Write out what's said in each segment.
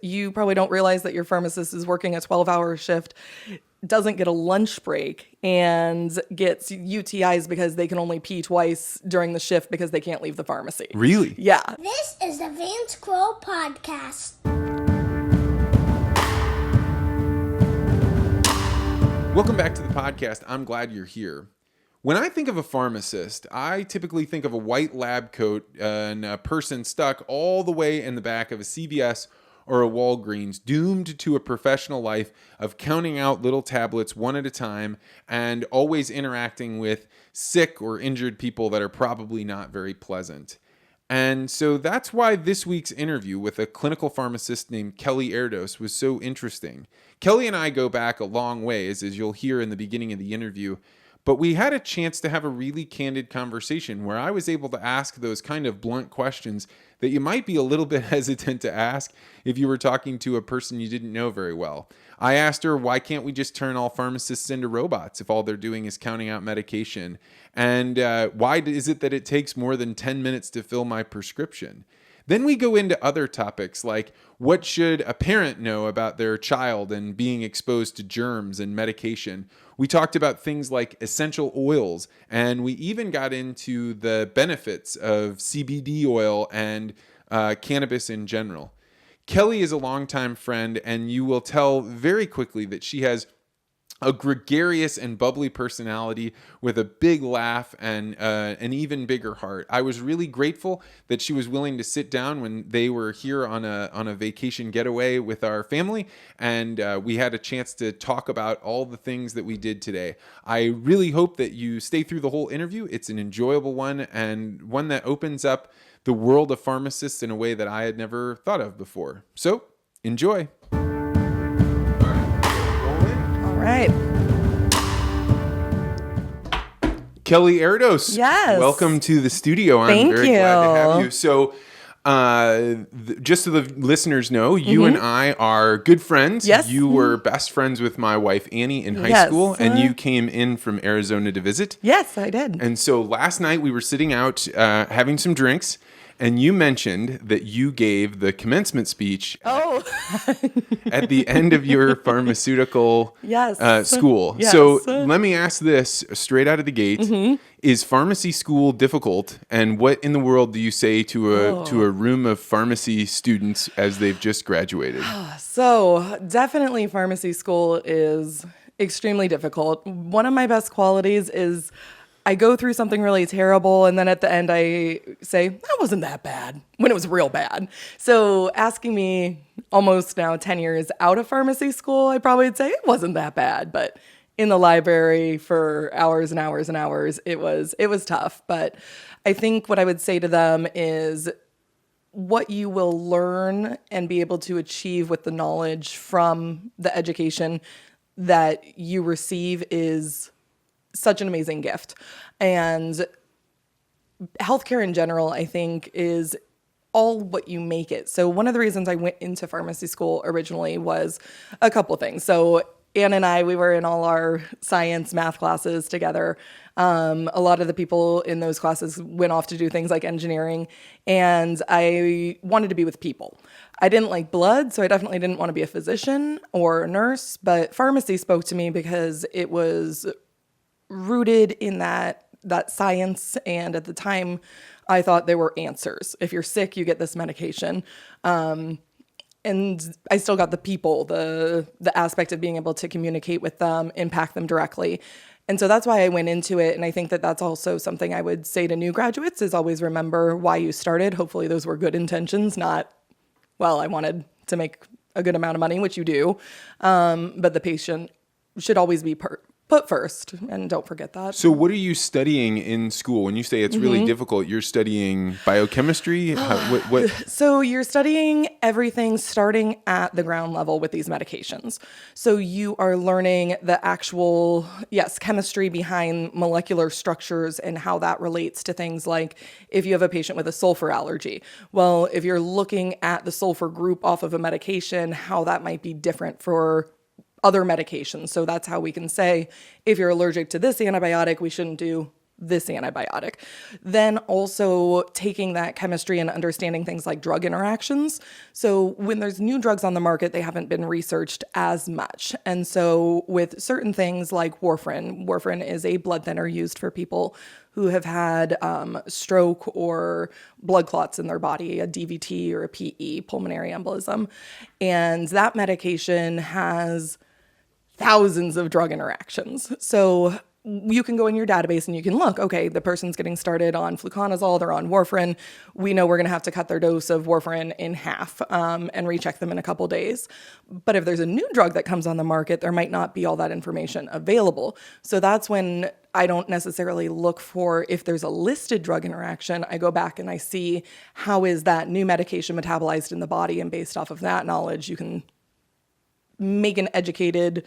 you probably don't realize that your pharmacist is working a 12-hour shift, doesn't get a lunch break, and gets UTIs because they can only pee twice during the shift because they can't leave the pharmacy. Really? Yeah. This is the Vance Crow Podcast. Welcome back to the podcast. I'm glad you're here. When I think of a pharmacist, I typically think of a white lab coat and a person stuck all the way in the back of a CVS or a Walgreens, doomed to a professional life of counting out little tablets one at a time and always interacting with sick or injured people that are probably not very pleasant. And so that's why this week's interview with a clinical pharmacist named Kelly Erdos was so interesting. Kelly and I go back a long ways, as you'll hear in the beginning of the interview, but we had a chance to have a really candid conversation where I was able to ask those kind of blunt questions that you might be a little bit hesitant to ask if you were talking to a person you didn't know very well. I asked her, why can't we just turn all pharmacists into robots if all they're doing is counting out medication? And why is it that it takes more than 10 minutes to fill my prescription? Then we go into other topics like what should a parent know about their child and being exposed to germs and medication. We talked about things like essential oils, and we even got into the benefits of CBD oil and cannabis in general. Kelly is a longtime friend, and you will tell very quickly that she has a gregarious and bubbly personality with a big laugh and an even bigger heart. I was really grateful that she was willing to sit down when they were here on a vacation getaway with our family, and we had a chance to talk about all the things that we did today. I really hope that you stay through the whole interview. It's an enjoyable one and one that opens up the world of pharmacists in a way that I had never thought of before. So, enjoy. Right. Kelly Erdos. Yes. Welcome to the studio. I'm very glad to have you. So, just so the listeners know, you and I are good friends. Yes. You were best friends with my wife, Annie, in high school, and you came in from Arizona to visit. Yes, I did. And so last night we were sitting out having some drinks, and you mentioned that you gave the commencement speech at the end of your pharmaceutical school. Yes. So let me ask this straight out of the gate. Is pharmacy school difficult? And what in the world do you say to a room of pharmacy students as they've just graduated? So definitely pharmacy school is extremely difficult. One of my best qualities is I go through something really terrible, and then at the end I say, that wasn't that bad, when it was real bad. So asking me almost now 10 years out of pharmacy school, I probably would say it wasn't that bad. But in the library for hours and hours and hours, it was tough. But I think what I would say to them is what you will learn and be able to achieve with the knowledge from the education that you receive is such an amazing gift. And healthcare in general, I think, is all what you make it. So one of the reasons I went into pharmacy school originally was a couple of things. So Anne and I, we were in all our science, math classes together. A lot of the people in those classes went off to do things like engineering, and I wanted to be with people. I didn't like blood, so I definitely didn't want to be a physician or a nurse, but pharmacy spoke to me because it was rooted in that science, and at the time I thought there were answers. If you're sick, you get this medication. And I still got the people, the aspect of being able to communicate with them, impact them directly. And so that's why I went into it. And I think that that's also something I would say to new graduates is always remember why you started. Hopefully those were good intentions, not, well, I wanted to make a good amount of money, which you do. But the patient should always be put first, and don't forget that. So what are you studying in school? When you say it's really difficult, you're studying biochemistry? What? So you're studying everything starting at the ground level with these medications. So you are learning the actual, chemistry behind molecular structures and how that relates to things like if you have a patient with a sulfur allergy. Well, if you're looking at the sulfur group off of a medication, how that might be different for other medications. So that's how we can say, if you're allergic to this antibiotic, we shouldn't do this antibiotic. Then also taking that chemistry and understanding things like drug interactions. So when there's new drugs on the market, they haven't been researched as much. And so with certain things like warfarin is a blood thinner used for people who have had stroke or blood clots in their body, a DVT or a PE, pulmonary embolism. And that medication has thousands of drug interactions. So you can go in your database and you can look, okay, the person's getting started on fluconazole, they're on warfarin. We know we're going to have to cut their dose of warfarin in half and recheck them in a couple days. But if there's a new drug that comes on the market, there might not be all that information available. So that's when I don't necessarily look for if there's a listed drug interaction. I go back and I see how is that new medication metabolized in the body, and based off of that knowledge, you can make an educated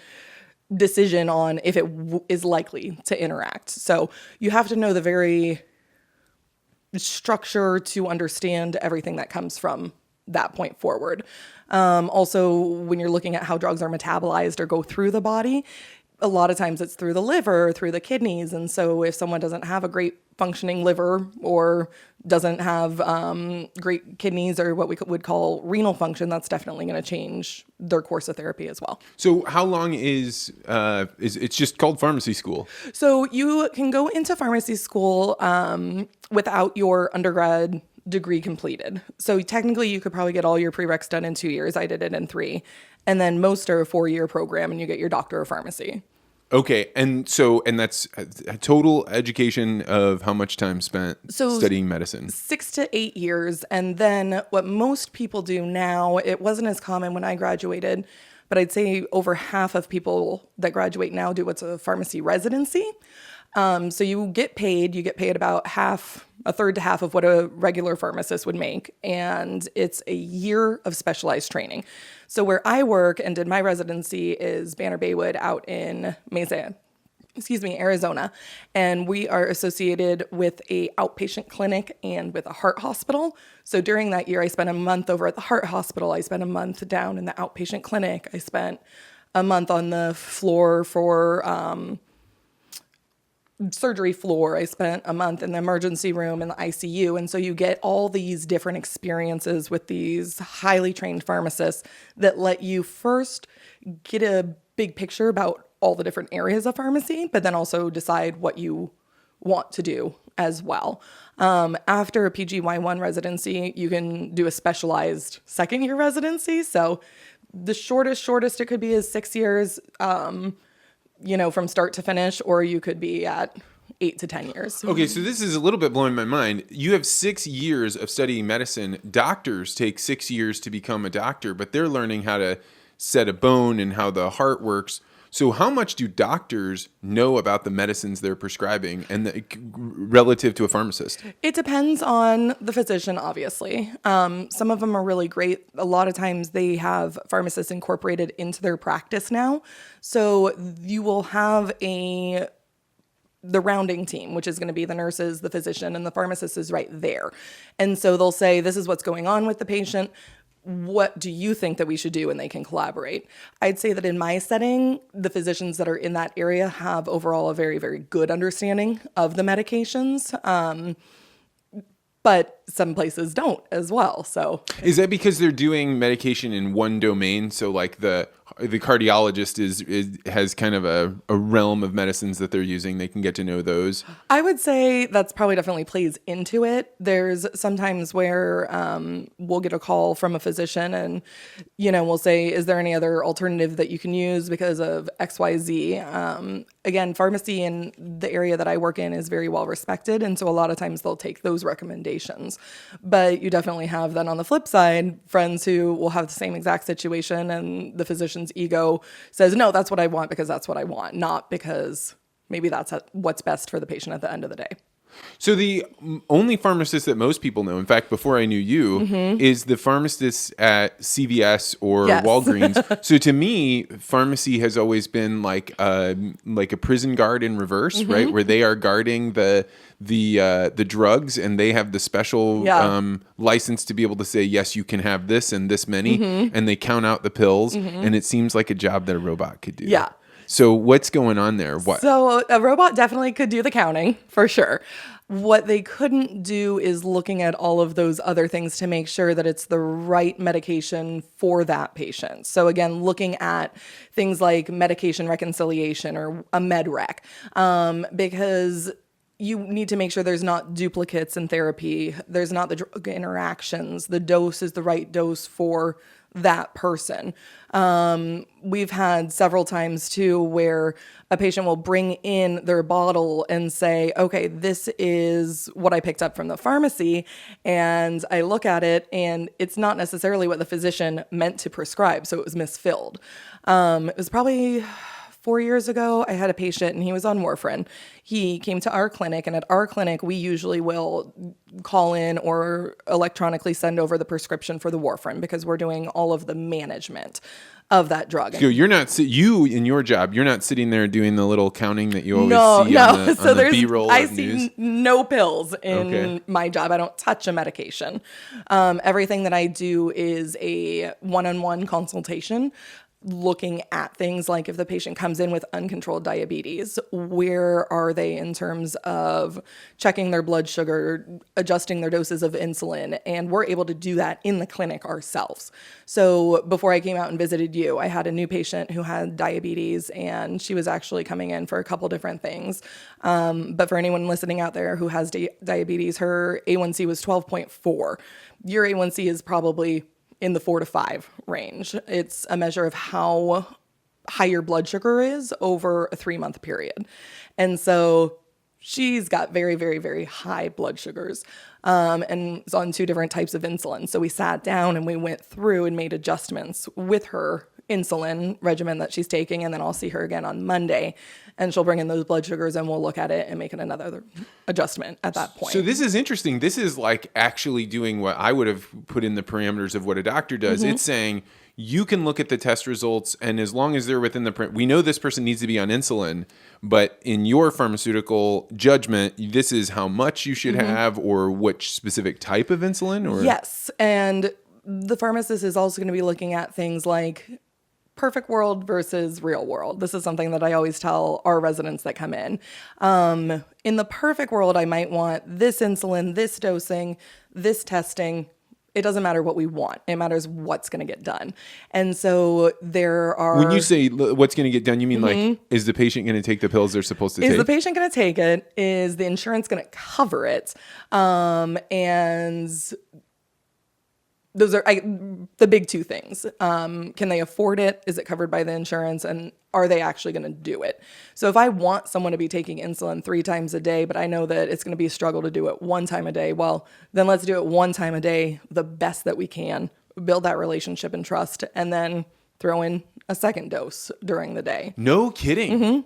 decision on if it is likely to interact. So you have to know the very structure to understand everything that comes from that point forward. Also, when you're looking at how drugs are metabolized or go through the body, a lot of times it's through the liver, through the kidneys. And so if someone doesn't have a great functioning liver or doesn't have great kidneys or what we would call renal function, that's definitely going to change their course of therapy as well. So how long is it's just called pharmacy school? So you can go into pharmacy school without your undergrad degree completed. So technically you could probably get all your prereqs done in 2 years. I did it in 3. And then most are a 4-year program and you get your doctor of pharmacy. Okay, and that's a total education of how much time spent studying medicine? 6 to 8 years. And then what most people do now, it wasn't as common when I graduated, but I'd say over half of people that graduate now do what's a pharmacy residency. So you get paid about a third to half of what a regular pharmacist would make. And it's a year of specialized training. So where I work and did my residency is Banner Baywood out in Arizona. And we are associated with a outpatient clinic and with a heart hospital. So during that year, I spent a month over at the heart hospital. I spent a month down in the outpatient clinic. I spent a month on the floor for surgery floor. I spent a month in the emergency room in the ICU. And so you get all these different experiences with these highly trained pharmacists that let you first get a big picture about all the different areas of pharmacy, but then also decide what you want to do as well. After a PGY1 residency, you can do a specialized second-year residency. So the shortest it could be is 6 years, from start to finish, or you could be at 8 to 10 years. Okay, so this is a little bit blowing my mind. You have 6 years of studying medicine. Doctors take 6 years to become a doctor, but they're learning how to set a bone and how the heart works. So how much do doctors know about the medicines they're prescribing and relative to a pharmacist? It depends on the physician, obviously. Some of them are really great. A lot of times they have pharmacists incorporated into their practice now. So you will have the rounding team, which is going to be the nurses, the physician, and the pharmacist is right there. And so they'll say, this is what's going on with the patient. What do you think that we should do? And they can collaborate. I'd say that in my setting, the physicians that are in that area have overall a very, very good understanding of the medications. But some places don't as well. So is that because they're doing medication in one domain? So like the cardiologist has kind of a realm of medicines that they're using. They can get to know those. I would say that's probably definitely plays into it. There's sometimes where we'll get a call from a physician and, we'll say, is there any other alternative that you can use because of XYZ? Again, pharmacy in the area that I work in is very well respected. And so a lot of times they'll take those recommendations. But you definitely have then on the flip side, friends who will have the same exact situation and the physician's ego says, no, that's what I want because that's what I want, not because maybe that's what's best for the patient at the end of the day. So the only pharmacist that most people know, in fact, before I knew you, is the pharmacist at CVS or Walgreens. So to me, pharmacy has always been like a prison guard in reverse, right? Where they are guarding the drugs and they have the special license to be able to say, yes, you can have this and this many, and they count out the pills. And it seems like a job that a robot could do. Yeah. So what's going on there? What? So a robot definitely could do the counting for sure. What they couldn't do is looking at all of those other things to make sure that it's the right medication for that patient. So again, looking at things like medication reconciliation or a med rec, because you need to make sure there's not duplicates in therapy. There's not the drug interactions. The dose is the right dose for that person. We've had several times too where a patient will bring in their bottle and say, okay, this is what I picked up from the pharmacy. And I look at it and it's not necessarily what the physician meant to prescribe. So it was misfilled. It was probably 4 years ago, I had a patient and he was on warfarin. He came to our clinic, and at our clinic, we usually will call in or electronically send over the prescription for the warfarin because we're doing all of the management of that drug. So you're not you in your job. You're not sitting there doing the little counting that you always see No. on the, So on the there's B-roll I of see news. no pills in my job. I don't touch a medication. Everything that I do is a one-on-one consultation, looking at things like if the patient comes in with uncontrolled diabetes, where are they in terms of checking their blood sugar, adjusting their doses of insulin, and we're able to do that in the clinic ourselves. So before I came out and visited you, I had a new patient who had diabetes, and she was actually coming in for a couple different things. But for anyone listening out there who has diabetes, her A1C was 12.4. Your A1C is probably in the 4 to 5 range. It's a measure of how high your blood sugar is over a 3-month period. And so she's got very, very, very high blood sugars, and is on 2 different types of insulin. So we sat down and we went through and made adjustments with her insulin regimen that she's taking. And then I'll see her again on Monday, and she'll bring in those blood sugars and we'll look at it and make it another adjustment at that point. So this is interesting. This is like actually doing what I would have put in the parameters of what a doctor does. It's saying you can look at the test results, and as long as they're within we know this person needs to be on insulin, but in your pharmaceutical judgment, this is how much you should have or which specific type of insulin? Or Yes. And the pharmacist is also going to be looking at things like perfect world versus real world. This is something that I always tell our residents that come in. In the perfect world, I might want this insulin, this dosing, this testing. It doesn't matter what we want. It matters what's going to get done. And so there are... When you say what's going to get done, you mean like, is the patient going to take the pills they're supposed to take? Is the patient going to take it? Is the insurance going to cover it? And those are the big 2 things. Can they afford it? Is it covered by the insurance? And are they actually going to do it? So if I want someone to be taking insulin 3 times a day, but I know that it's going to be a struggle to do it 1 time a day, well, then let's do it 1 time a day, the best that we can, build that relationship and trust, and then throw in a second dose during the day. No kidding.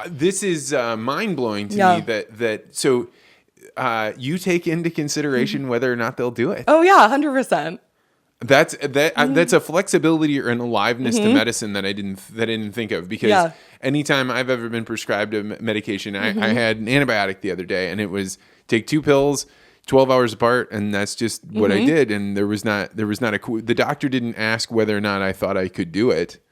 This is mind-blowing to me that so you take into consideration whether or not they'll do it. Oh yeah, 100%. That's a flexibility or an aliveness to medicine that I didn't think of, because anytime I've ever been prescribed a medication, I had an antibiotic the other day, and it was take 2 pills 12 hours apart, and that's just what I did. And there was not the doctor didn't ask whether or not I thought I could do it.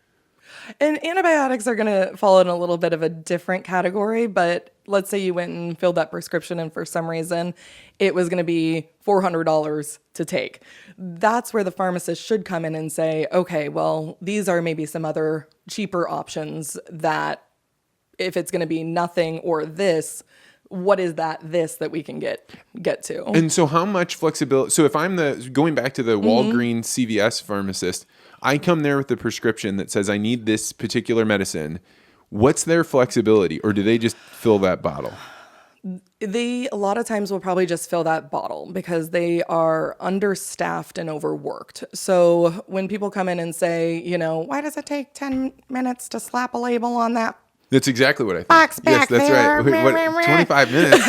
And antibiotics are going to fall in a little bit of a different category, but let's say you went and filled that prescription and for some reason it was going to be $400 to take. That's where the pharmacist should come in and say, okay, well, these are maybe some other cheaper options that if it's going to be nothing or this, what is this that we can get to? And so how much flexibility? So if I'm going back to the Walgreens CVS pharmacist, I come there with the prescription that says I need this particular medicine. What's their flexibility, or do they just fill that bottle? They a lot of times will probably just fill that bottle because they are understaffed and overworked. So when people come in and say, why does it take 10 minutes to slap a label on that? That's exactly what I think. Box Yes, back that's there. right. What, 25 minutes?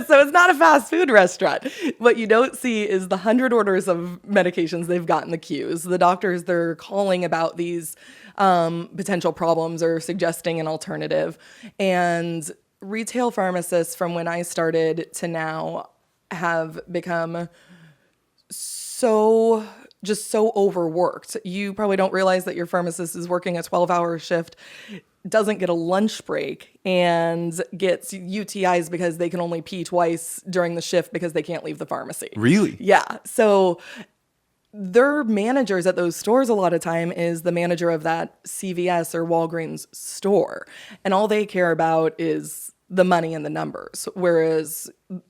So it's not a fast food restaurant. What you don't see is the 100 orders of medications they've got in the queues. The doctors, they're calling about these potential problems or suggesting an alternative. And retail pharmacists from when I started to now have become so overworked. You probably don't realize that your pharmacist is working a 12-hour shift doesn't get a lunch break and gets UTIs because they can only pee twice during the shift because they can't leave the pharmacy. Really? Yeah. So their managers at those stores a lot of time is the manager of that CVS or Walgreens store. And all they care about is the money and the numbers. Whereas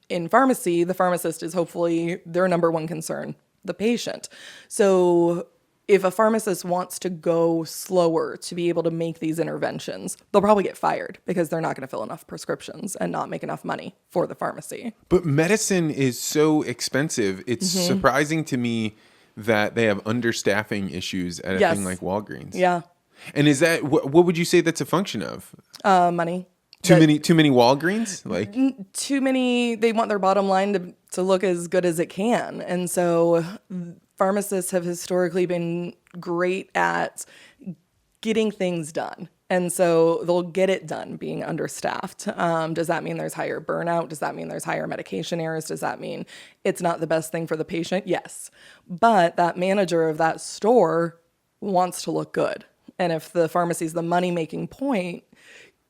in pharmacy, the pharmacist is hopefully their number one concern, the patient. So if a pharmacist wants to go slower to be able to make these interventions, they'll probably get fired because they're not going to fill enough prescriptions and not make enough money for the pharmacy. But medicine is so expensive. It's surprising to me that they have understaffing issues at a Yes. thing like Walgreens. Yeah. And is that what would you say that's a function of? Money. Too many Walgreens? Like Too many, they want their bottom line to look as good as it can. And so pharmacists have historically been great at getting things done. And so they'll get it done being understaffed. Does that mean there's higher burnout? Does that mean there's higher medication errors? Does that mean it's not the best thing for the patient? Yes. But that manager of that store wants to look good. And if the pharmacy is the money-making point,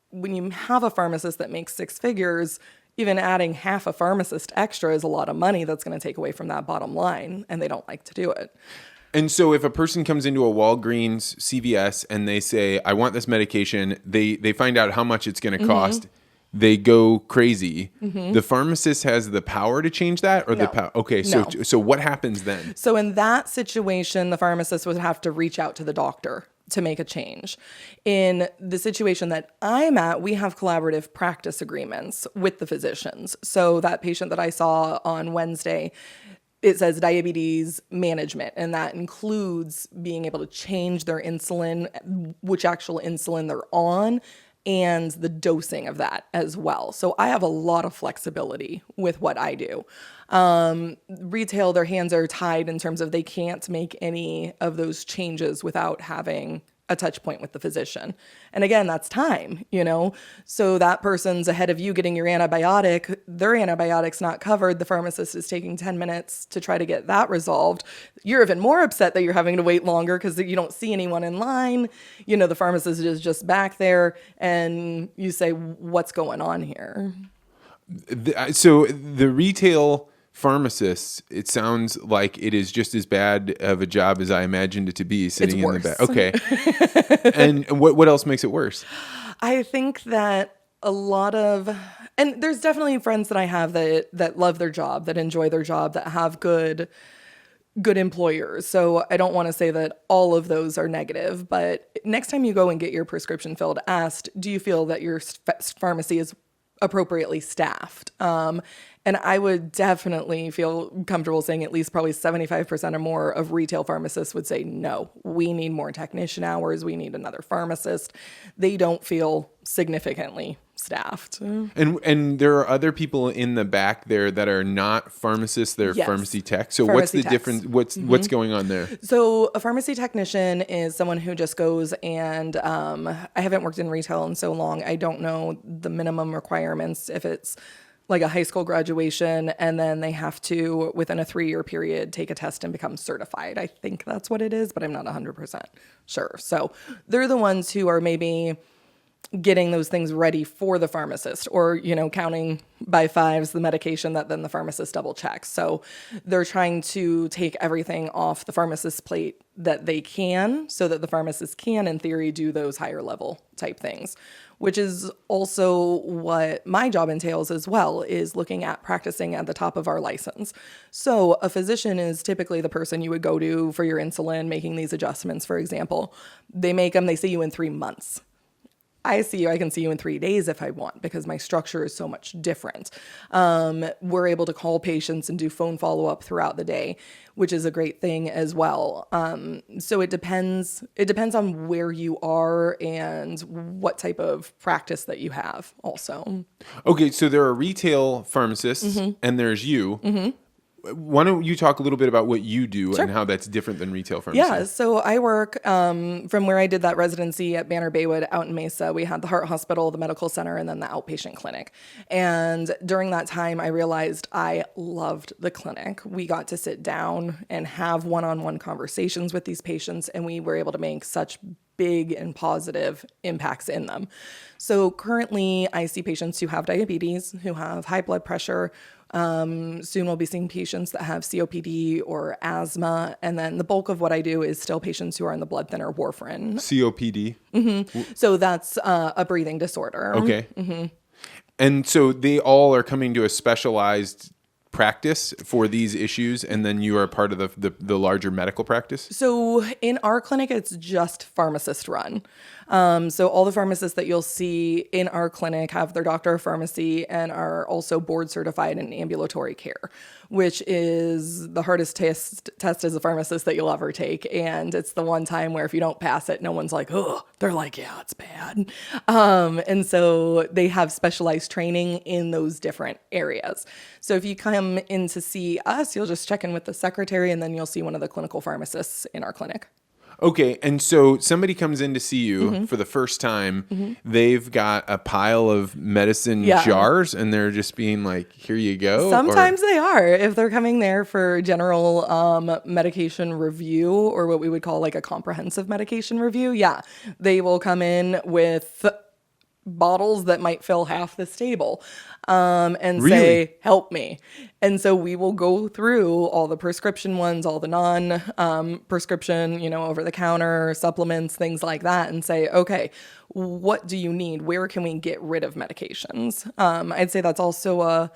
when you have a pharmacist that makes six figures, even adding half a pharmacist extra is a lot of money that's going to take away from that bottom line, and they don't like to do it. And so if a person comes into a Walgreens, CVS, and they say, I want this medication, they find out how much it's going to cost, they go crazy. The pharmacist has the power to change that? Or No. Okay, No. so what happens then? So in that situation, the pharmacist would have to reach out to the doctor to make a change. In the situation that I'm at, we have collaborative practice agreements with the physicians. So that patient that I saw on Wednesday, it says diabetes management, and that includes being able to change their insulin, which actual insulin they're on, and the dosing of that as well. So I have a lot of flexibility with what I do. Retail, their hands are tied in terms of they can't make any of those changes without having a touch point with the physician. And again, that's time, So that person's ahead of you getting your antibiotic, their antibiotic's not covered. The pharmacist is taking 10 minutes to try to get that resolved. You're even more upset that you're having to wait longer because you don't see anyone in line. The pharmacist is just back there and you say, what's going on here? So the retail pharmacists, it sounds like it is just as bad of a job as I imagined it to be, sitting in the back. Okay. And what else makes it worse? I think that and there's definitely friends that I have that love their job, that enjoy their job, that have good employers. So I don't want to say that all of those are negative, but next time you go and get your prescription filled, asked, do you feel that your pharmacy is appropriately staffed? And I would definitely feel comfortable saying at least probably 75% or more of retail pharmacists would say, no, we need more technician hours. We need another pharmacist. They don't feel significantly staffed. And there are other people in the back there that are not pharmacists, they're Yes. pharmacy techs. So Pharmacy what's the techs. difference? What's going on there? So a pharmacy technician is someone who just goes and I haven't worked in retail in so long. I don't know the minimum requirements, if it's like a high school graduation, and then they have to, within a 3-year period, take a test and become certified. I think that's what it is, but I'm not 100% sure. So they're the ones who are maybe getting those things ready for the pharmacist, or, counting by fives the medication that then the pharmacist double checks. So they're trying to take everything off the pharmacist's plate that they can, so that the pharmacist can, in theory, do those higher level type things, which is also what my job entails as well, is looking at practicing at the top of our license. So a physician is typically the person you would go to for your insulin, making these adjustments, for example. They make them, they see you in 3 months. I can see you in 3 days if I want, because my structure is so much different. We're able to call patients and do phone follow-up throughout the day, which is a great thing as well. So it depends on where you are and what type of practice that you have also. Okay, so there are retail pharmacists and there's you. why don't you talk a little bit about what you do and how that's different than retail pharmacy? Yeah, so I work from where I did that residency at Banner Baywood out in Mesa. We had the heart hospital, the medical center, and then the outpatient clinic. And during that time, I realized I loved the clinic. We got to sit down and have one-on-one conversations with these patients, and we were able to make such big and positive impacts in them. So currently, I see patients who have diabetes, who have high blood pressure. Soon we'll be seeing patients that have COPD or asthma. And then the bulk of what I do is still patients who are on the blood thinner warfarin. COPD? So that's a breathing disorder. Okay. And so they all are coming to a specialized practice for these issues, and then you are part of the larger medical practice? So in our clinic, it's just pharmacist run. So all the pharmacists that you'll see in our clinic have their doctor of pharmacy and are also board certified in ambulatory care, which is the hardest test as a pharmacist that you'll ever take. And it's the one time where if you don't pass it, no one's like, oh, they're like, yeah, it's bad. And so they have specialized training in those different areas. So if you come in to see us, you'll just check in with the secretary and then you'll see one of the clinical pharmacists in our clinic. Okay, and so somebody comes in to see you for the first time. They've got a pile of medicine jars, and they're just being like, here you go? Sometimes they are. If they're coming there for general medication review or what we would call like a comprehensive medication review, they will come in with bottles that might fill half this table and say, help me. And so we will go through all the prescription ones, all the non-prescription, over the counter supplements, things like that, and say, okay, what do you need? Where can we get rid of medications? I'd say that's also a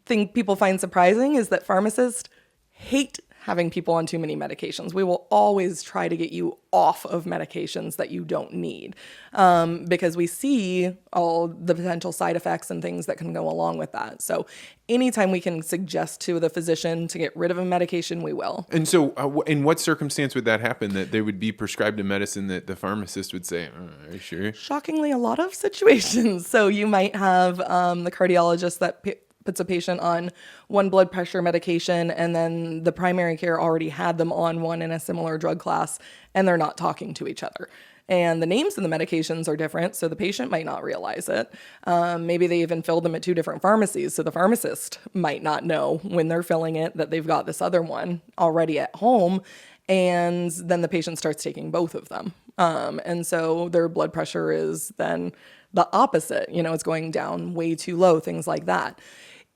thing people find surprising is that pharmacists hate having people on too many medications. We will always try to get you off of medications that you don't need because we see all the potential side effects and things that can go along with that. So anytime we can suggest to the physician to get rid of a medication, we will. And so in what circumstance would that happen, that they would be prescribed a medicine that the pharmacist would say, are you sure? Shockingly, a lot of situations. So you might have the cardiologist that puts a patient on one blood pressure medication and then the primary care already had them on one in a similar drug class and they're not talking to each other. And the names of the medications are different, so the patient might not realize it. Maybe they even filled them at two different pharmacies, so the pharmacist might not know when they're filling it that they've got this other one already at home, and then the patient starts taking both of them. And so their blood pressure is then the opposite. It's going down way too low, things like that.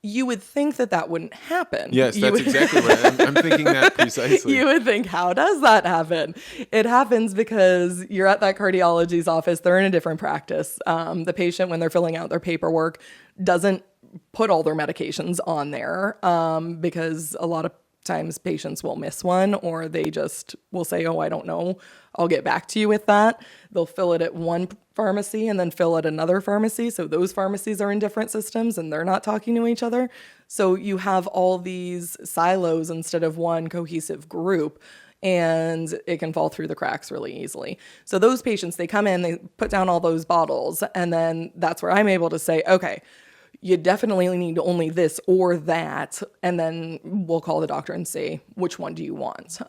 You would think that wouldn't happen. Yes, that's exactly right. I'm thinking that precisely. You would think, how does that happen? It happens because you're at that cardiology's office. They're in a different practice. The patient, when they're filling out their paperwork, doesn't put all their medications on there because a lot of times patients will miss one or they just will say, oh, I don't know. I'll get back to you with that. They'll fill it at one pharmacy and then fill at another pharmacy. So those pharmacies are in different systems and they're not talking to each other. So you have all these silos instead of one cohesive group, and it can fall through the cracks really easily. So those patients, they come in, they put down all those bottles, and then that's where I'm able to say, okay, you definitely need only this or that. And then we'll call the doctor and say, which one do you want?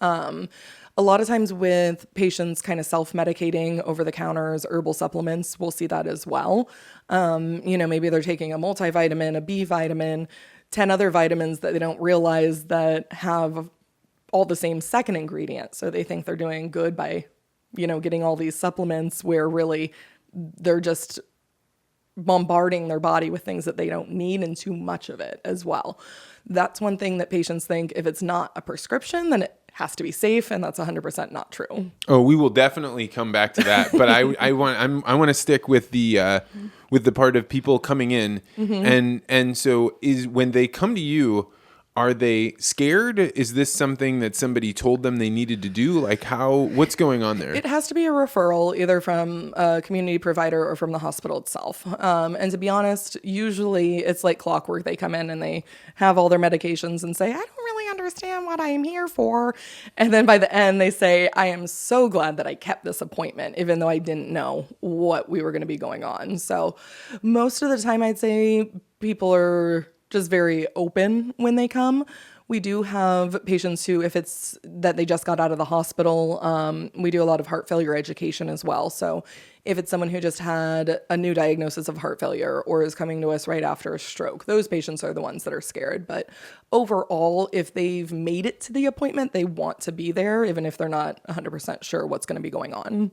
A lot of times with patients kind of self-medicating over the counters, herbal supplements, we'll see that as well. Maybe they're taking a multivitamin, a B vitamin, 10 other vitamins that they don't realize that have all the same second ingredient. So they think they're doing good by, getting all these supplements where really they're just bombarding their body with things that they don't need and too much of it as well. That's one thing that patients think if it's not a prescription, then it has to be safe, and that's 100% not true. Oh, we will definitely come back to that, but I want to stick with the part of people coming in, and so is when they come to you, are they scared? Is this something that somebody told them they needed to do? Like what's going on there? It has to be a referral either from a community provider or from the hospital itself. And to be honest, usually it's like clockwork. They come in and they have all their medications and say, I don't really understand what I am here for. And then by the end they say, I am so glad that I kept this appointment, even though I didn't know what we were going to be going on. So most of the time I'd say people are just very open when they come. We do have patients who, if it's that they just got out of the hospital, we do a lot of heart failure education as well. So if it's someone who just had a new diagnosis of heart failure or is coming to us right after a stroke, those patients are the ones that are scared. But overall, if they've made it to the appointment, they want to be there, even if they're not 100% sure what's going to be going on.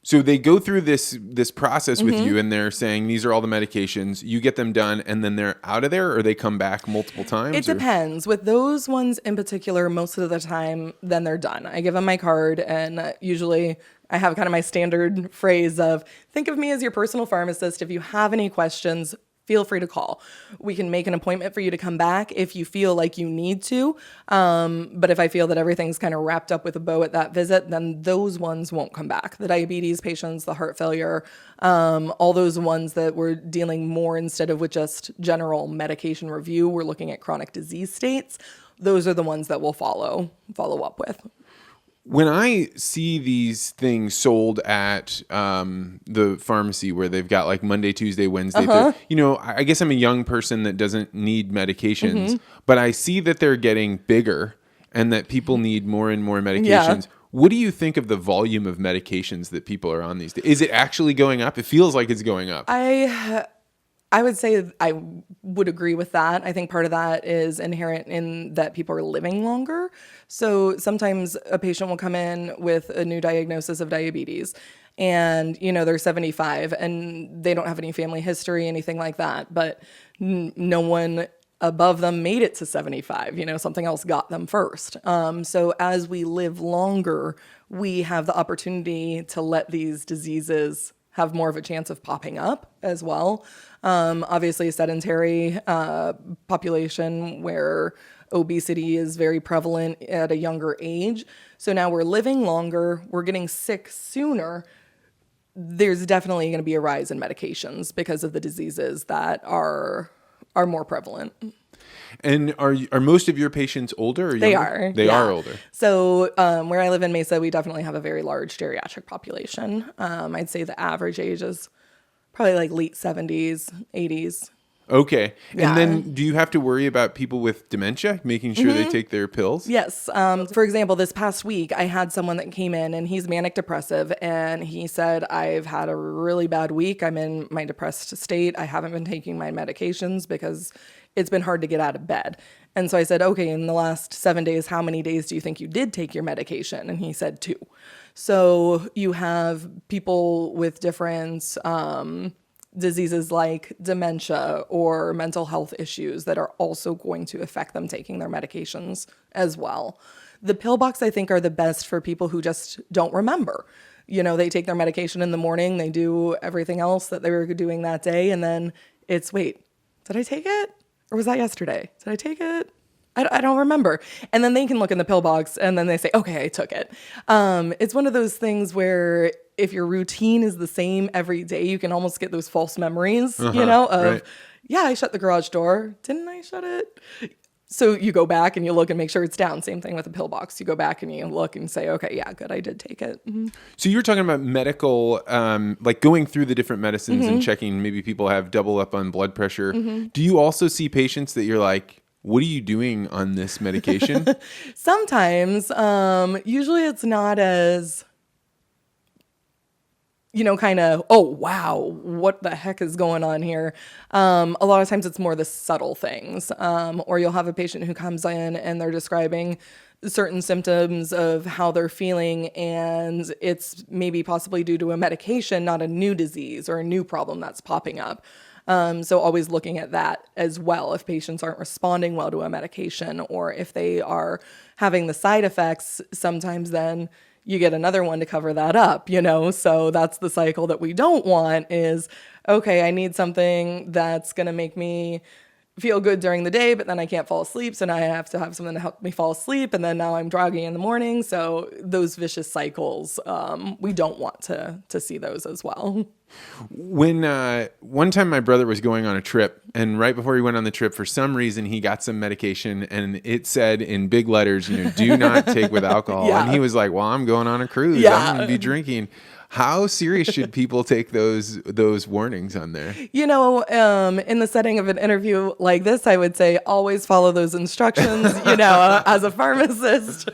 So they go through this process with you, and they're saying these are all the medications. You get them done, and then they're out of there, or they come back multiple times? It depends. With those ones in particular, most of the time, then they're done. I give them my card, and usually I have kind of my standard phrase of, think of me as your personal pharmacist. If you have any questions, feel free to call. We can make an appointment for you to come back if you feel like you need to. But if I feel that everything's kind of wrapped up with a bow at that visit, then those ones won't come back. The diabetes patients, the heart failure, all those ones that we're dealing more instead of with just general medication review, we're looking at chronic disease states. Those are the ones that we'll follow up with. When I see these things sold at the pharmacy where they've got like Monday, Tuesday, Wednesday, I guess I'm a young person that doesn't need medications, but I see that they're getting bigger and that people need more and more medications. Yeah. What do you think of the volume of medications that people are on these days? Is it actually going up? It feels like it's going up. I would say I would agree with that. I think part of that is inherent in that people are living longer. So sometimes a patient will come in with a new diagnosis of diabetes and, they're 75 and they don't have any family history, anything like that. But no one above them made it to 75. Something else got them first. So as we live longer, we have the opportunity to let these diseases have more of a chance of popping up as well. Obviously, a sedentary population where obesity is very prevalent at a younger age. So now we're living longer, we're getting sick sooner. There's definitely going to be a rise in medications because of the diseases that are more prevalent. And are most of your patients older or younger? They are. They are older. So where I live in Mesa, we definitely have a very large geriatric population. I'd say the average age is probably like late 70s, 80s. Okay. Yeah. And then do you have to worry about people with dementia, making sure they take their pills? Yes. For example, this past week, I had someone that came in and he's manic depressive. And he said, I've had a really bad week. I'm in my depressed state. I haven't been taking my medications because it's been hard to get out of bed. And so I said, okay, in the last 7 days, how many days do you think you did take your medication? And he said 2. So you have people with different diseases like dementia or mental health issues that are also going to affect them taking their medications as well. The pill box, I think, are the best for people who just don't remember. They take their medication in the morning, they do everything else that they were doing that day, and then it's, wait, did I take it? Or was that yesterday? Did I take it? I don't remember. And then they can look in the pill box and then they say, okay, I took it. It's one of those things where if your routine is the same every day, you can almost get those false memories, right. Yeah, I shut the garage door. Didn't I shut it? So you go back and you look and make sure it's down. Same thing with the pill box. You go back and you look and say, okay, yeah, good, I did take it. Mm-hmm. So you were talking about medical, like going through the different medicines and checking maybe people have double up on blood pressure. Do you also see patients that you're like, what are you doing on this medication? Sometimes. Usually it's not as, kind of, oh, wow, what the heck is going on here? A lot of times it's more the subtle things. Or you'll have a patient who comes in and they're describing certain symptoms of how they're feeling, and it's maybe possibly due to a medication, not a new disease or a new problem that's popping up. So always looking at that as well. If patients aren't responding well to a medication or if they are having the side effects, sometimes then you get another one to cover that up, So that's the cycle that we don't want is, okay, I need something that's going to make me feel good during the day, but then I can't fall asleep. So now I have to have something to help me fall asleep. And then now I'm groggy in the morning. So those vicious cycles, we don't want to see those as well. When one time my brother was going on a trip, and right before he went on the trip, for some reason he got some medication, and it said in big letters, do not take with alcohol. Yeah. And he was like, "Well, I'm going on a cruise. Yeah. I'm going to be drinking." How serious should people take those warnings on there? You know, in the setting of an interview like this, I would say always follow those instructions, as a pharmacist.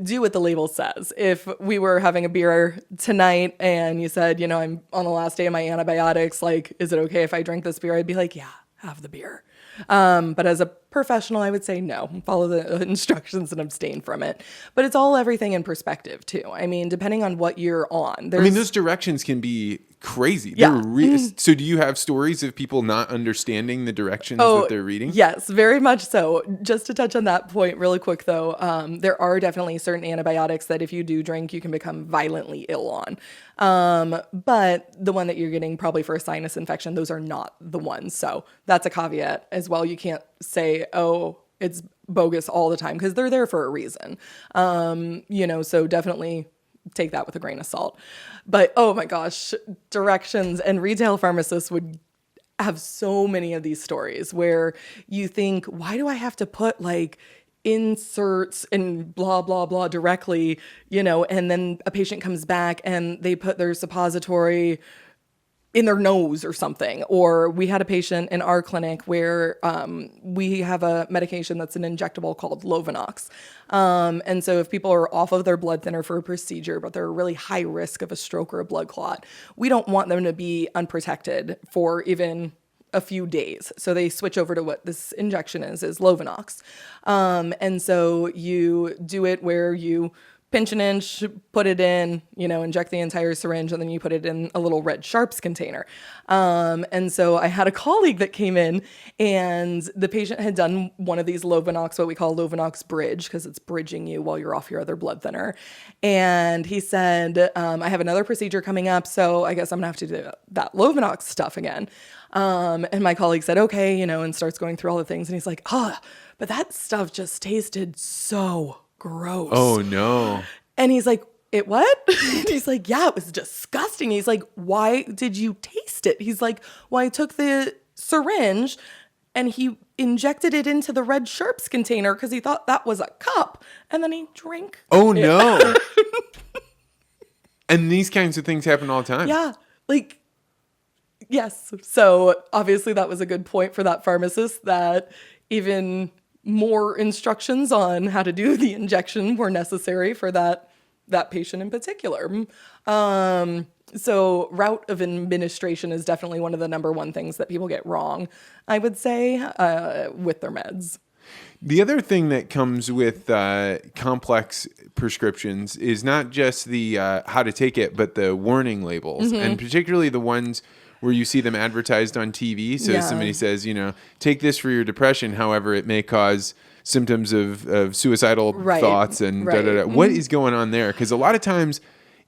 Do what the label says. If we were having a beer tonight and you said, I'm on the last day of my antibiotics, like, is it okay if I drink this beer? I'd be like, yeah, have the beer. But as a professional, I would say no, follow the instructions and abstain from it. But it's all everything in perspective too. I mean, depending on what you're on. Those directions can be crazy. Yeah. So do you have stories of people not understanding the directions that they're reading? Yes, very much so. Just to touch on that point really quick though, there are definitely certain antibiotics that if you do drink, you can become violently ill on. But the one that you're getting probably for a sinus infection, those are not the ones. So that's a caveat as well. You can't say, oh, it's bogus all the time because they're there for a reason. So definitely take that with a grain of salt. But oh my gosh, directions, and retail pharmacists would have so many of these stories where you think, why do I have to put like inserts and blah, blah, blah directly, and then a patient comes back and they put their suppository in their nose or something. Or we had a patient in our clinic where we have a medication that's an injectable called Lovenox. And so if people are off of their blood thinner for a procedure, but they're really high risk of a stroke or a blood clot, we don't want them to be unprotected for even a few days. So they switch over to what this injection is Lovenox. And so you do it where you pinch an inch, put it in, inject the entire syringe, and then you put it in a little red sharps container. And so I had a colleague that came in and the patient had done one of these Lovenox, what we call Lovenox bridge, because it's bridging you while you're off your other blood thinner. And he said, I have another procedure coming up, so I guess I'm gonna have to do that Lovenox stuff again. And my colleague said, okay, and starts going through all the things. And he's like, but that stuff just tasted so gross. Oh no. And he's like, it what? And he's like, yeah, it was disgusting. He's like, why did you taste it? He's like, well, I took the syringe and he injected it into the red sharps container because he thought that was a cup. And then he drank. Oh no. And these kinds of things happen all the time. Yeah. Yes. So obviously that was a good point for that pharmacist that even more instructions on how to do the injection were necessary for that patient in particular. So route of administration is definitely one of the number one things that people get wrong, I would say, with their meds. The other thing that comes with complex prescriptions is not just the how to take it, but the warning labels, and particularly the ones where you see them advertised on TV. So somebody says, take this for your depression. However, it may cause symptoms of suicidal thoughts and da da da. What is going on there? Because a lot of times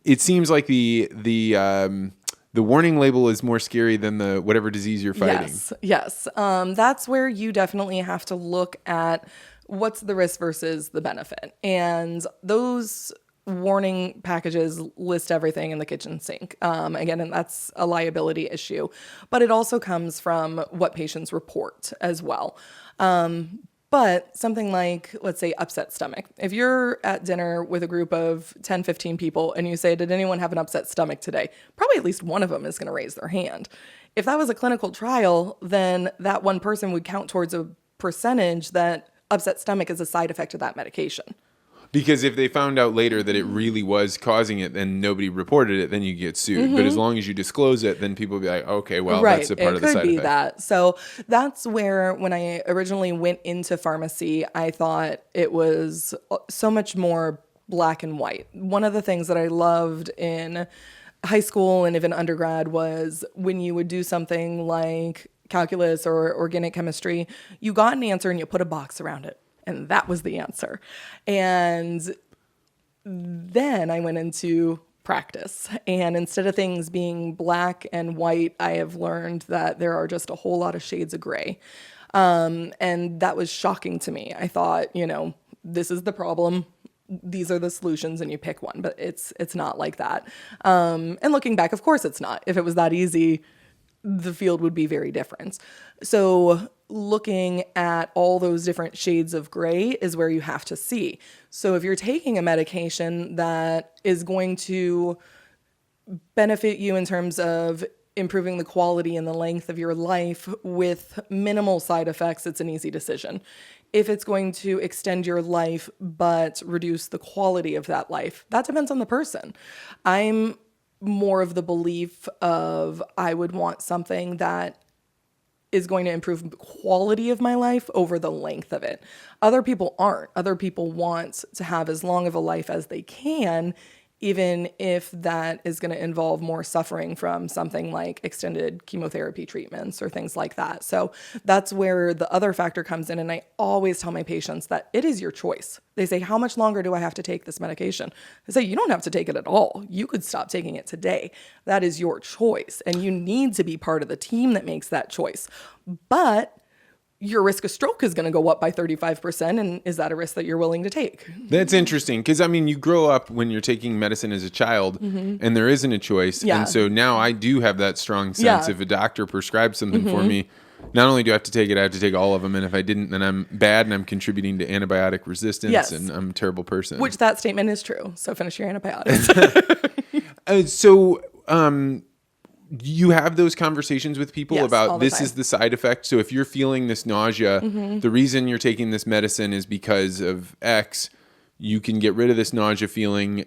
it seems like the warning label is more scary than the whatever disease you're fighting. Yes. That's where you definitely have to look at what's the risk versus the benefit. And those warning packages list everything in the kitchen sink. Again, and that's a liability issue, but it also comes from what patients report as well. But something like, let's say, upset stomach. If you're at dinner with a group of 10, 15 people and you say, did anyone have an upset stomach today? Probably at least one of them is going to raise their hand. If that was a clinical trial, then that one person would count towards a percentage that upset stomach is a side effect of that medication. Because if they found out later that it really was causing it and nobody reported it, then you get sued. But as long as you disclose it, then people will be like, okay, well, that's a part of the side effect. It could be that. So that's where, when I originally went into pharmacy, I thought it was so much more black and white. One of the things that I loved in high school and even undergrad was when you would do something like calculus or organic chemistry, you got an answer and you put a box around it. And that was the answer. And then I went into practice. And instead of things being black and white, I have learned that there are just a whole lot of shades of gray. And that was shocking to me. I thought, this is the problem. These are the solutions, and you pick one. But it's not like that. And looking back, of course it's not. If it was that easy, the field would be very different. So looking at all those different shades of gray is where you have to see. So if you're taking a medication that is going to benefit you in terms of improving the quality and the length of your life with minimal side effects, it's an easy decision. If it's going to extend your life but reduce the quality of that life, that depends on the person. I'm more of the belief of I would want something that is going to improve the quality of my life over the length of it. Other people aren't. Other people want to have as long of a life as they can, even if that is going to involve more suffering from something like extended chemotherapy treatments or things like that. So that's where the other factor comes in. And I always tell my patients that it is your choice. They say, how much longer do I have to take this medication? I say, you don't have to take it at all. You could stop taking it today. That is your choice. And you need to be part of the team that makes that choice. But your risk of stroke is going to go up by 35%. And is that a risk that you're willing to take? That's interesting because, I mean, you grow up when you're taking medicine as a child and there isn't a choice. Yeah. And so now I do have that strong sense. If a doctor prescribes something for me, not only do I have to take it, I have to take all of them. And if I didn't, then I'm bad and I'm contributing to antibiotic resistance and I'm a terrible person. Which that statement is true. So finish your antibiotics. You have those conversations with people Yes, all about the this time. is the side effect. So if you're feeling this nausea, the reason you're taking this medicine is because of X. You can get rid of this nausea feeling,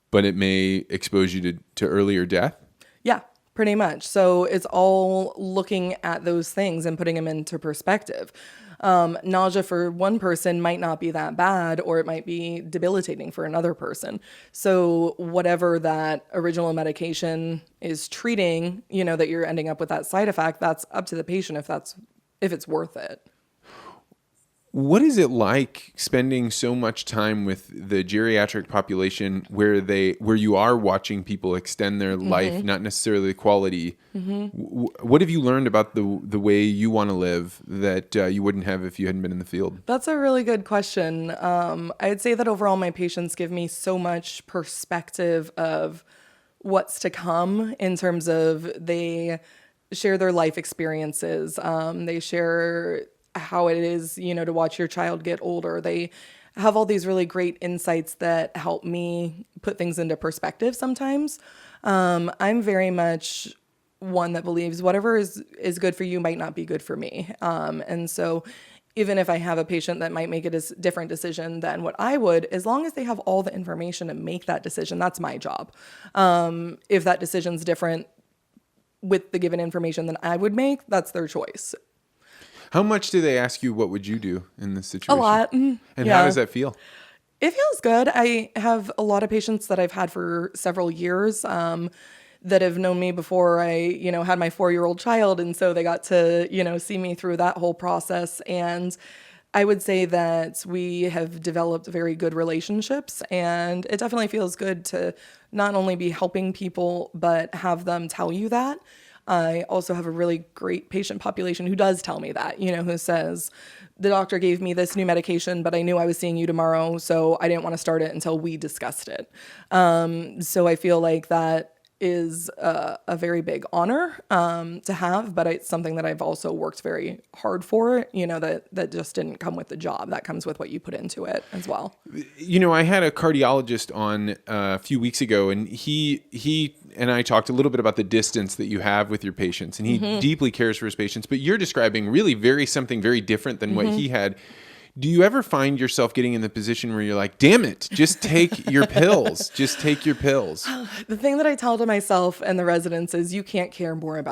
but it may expose you to earlier death. Yeah, pretty much. So it's all looking at those things and putting them into perspective. Nausea for one person might not be that bad, or it might be debilitating for another person. So whatever that original medication is treating, that you're ending up with that side effect, that's up to the patient if it's worth it. What is it like spending so much time with the geriatric population where you are watching people extend their life, not necessarily the quality? What have you learned about the way you want to live that you wouldn't have if you hadn't been in the field? That's a really good question. I'd say that overall my patients give me so much perspective of what's to come in terms of they share their life experiences. They share how it is, to watch your child get older. They have all these really great insights that help me put things into perspective sometimes. I'm very much one that believes whatever is good for you might not be good for me. And so even if I have a patient that might make a different decision than what I would, as long as they have all the information to make that decision, that's my job. If that decision's different with the given information than I would make, that's their choice. How much do they ask you, what would you do in this situation? A lot. And Yeah. how does that feel? It feels good. I have a lot of patients that I've had for several years that have known me before I, had my 4-year-old child. And so they got to, see me through that whole process. And I would say that we have developed very good relationships. And it definitely feels good to not only be helping people, but have them tell you that. I also have a really great patient population who does tell me that, who says, the doctor gave me this new medication, but I knew I was seeing you tomorrow, so I didn't want to start it until we discussed it. So I feel like that is a very big honor to have, but it's something that I've also worked very hard for, that just didn't come with the job. That comes with what you put into it as well. I had a cardiologist on a few weeks ago, and he and I talked a little bit about the distance that you have with your patients, and he deeply cares for his patients, but you're describing really something very different than what he had. Do you ever find yourself getting in the position where you're like, damn it, just take your pills. Just take your pills. The thing that I tell to myself and the residents is you can't care more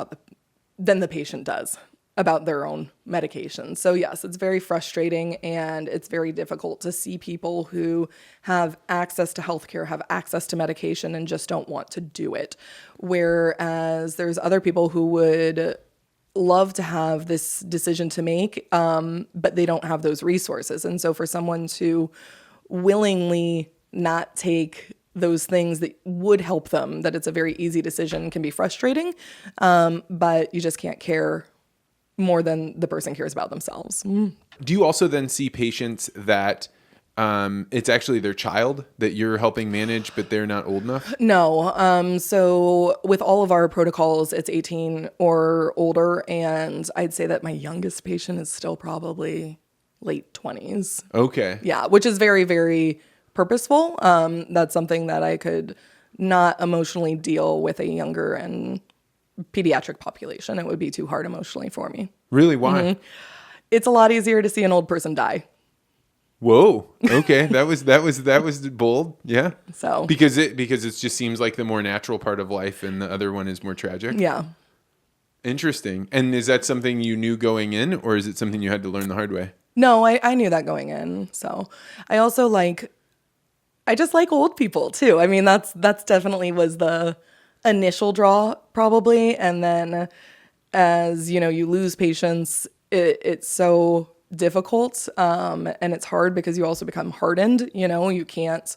than the patient does about their own medication. So yes, it's very frustrating and it's very difficult to see people who have access to healthcare, have access to medication and just don't want to do it. Whereas there's other people who would love to have this decision to make, but they don't have those resources. And so for someone to willingly not take those things that would help them, that it's a very easy decision, can be frustrating, but you just can't care more than the person cares about themselves. Do you also then see patients that it's actually their child that you're helping manage, but they're not old enough? No. So with all of our protocols, it's 18 or older. And I'd say that my youngest patient is still probably late 20s. Okay. Yeah, which is very, very purposeful. That's something that I could not emotionally deal with a younger and pediatric population. It would be too hard emotionally for me. Really? Why? It's a lot easier to see an old person die. Whoa. Okay. That was bold. Yeah. So Because it just seems like the more natural part of life and the other one is more tragic. yeah. Interesting. And is that something you knew going in, or is it something you had to learn the hard way? No, I knew that going in. So I also I just like old people too. I mean, that's definitely was the initial draw probably. And then as, you lose patients, it's so difficult. And it's hard because you also become hardened. You can't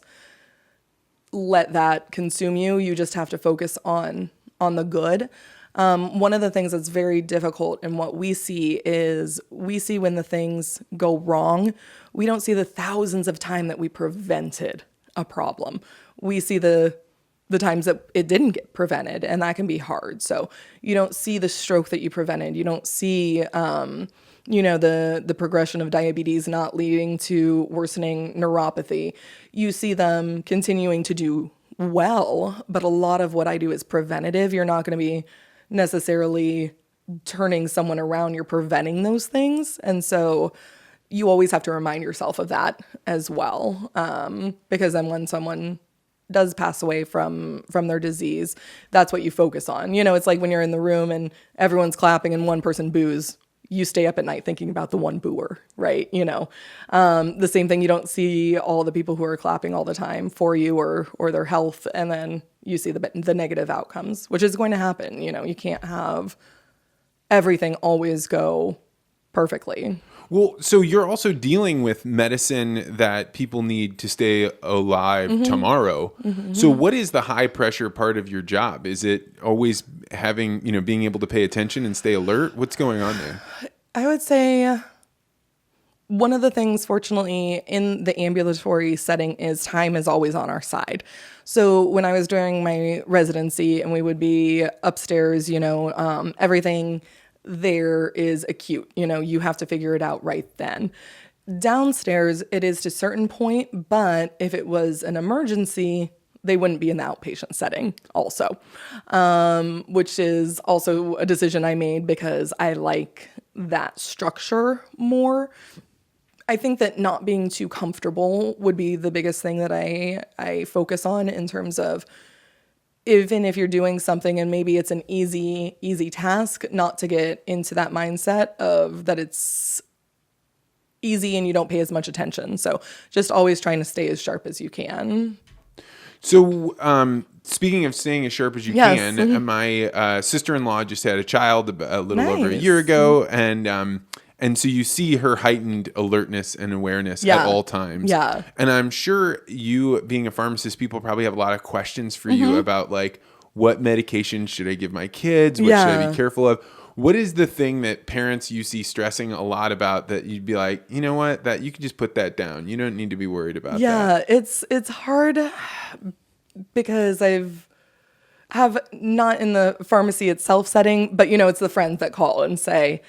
let that consume you. You just have to focus on the good. One of the things that's very difficult in what we see is when the things go wrong, we don't see the thousands of times that we prevented a problem. We see the times that it didn't get prevented, and that can be hard. So you don't see the stroke that you prevented. You don't see, the progression of diabetes not leading to worsening neuropathy. You see them continuing to do well, but a lot of what I do is preventative. You're not going to be necessarily turning someone around. You're preventing those things. And so you always have to remind yourself of that as well. Because then when someone does pass away from their disease, that's what you focus on. It's like when you're in the room and everyone's clapping and one person boos, you stay up at night thinking about the one booer, right? The same thing, you don't see all the people who are clapping all the time for you or their health. And then you see the negative outcomes, which is going to happen. You can't have everything always go perfectly. Well, so you're also dealing with medicine that people need to stay alive tomorrow. So what is the high pressure part of your job? Is it always having, being able to pay attention and stay alert? What's going on there? I would say one of the things, fortunately, in the ambulatory setting is time is always on our side. So when I was doing my residency and we would be upstairs, everything there is acute. You have to figure it out right then. Downstairs, it is to a certain point, but if it was an emergency, they wouldn't be in the outpatient setting also, which is also a decision I made because I like that structure more. I think that not being too comfortable would be the biggest thing that I focus on in terms of even if you're doing something and maybe it's an easy task, not to get into that mindset of that it's easy and you don't pay as much attention. So just always trying to stay as sharp as you can. So speaking of staying as sharp as you Yes. can, my sister-in-law just had a child a little over a Nice. year ago, and so you see her heightened alertness and awareness at all times. Yeah. And I'm sure you, being a pharmacist, people probably have a lot of questions for you about like, what medication should I give my kids? What should I Yeah. be careful of? What is the thing that parents you see stressing a lot about that you'd be like, you know what, that you can just put that down. You don't need to be worried about that. Yeah, it's hard because have not in the pharmacy itself setting, but it's the friends that call and say,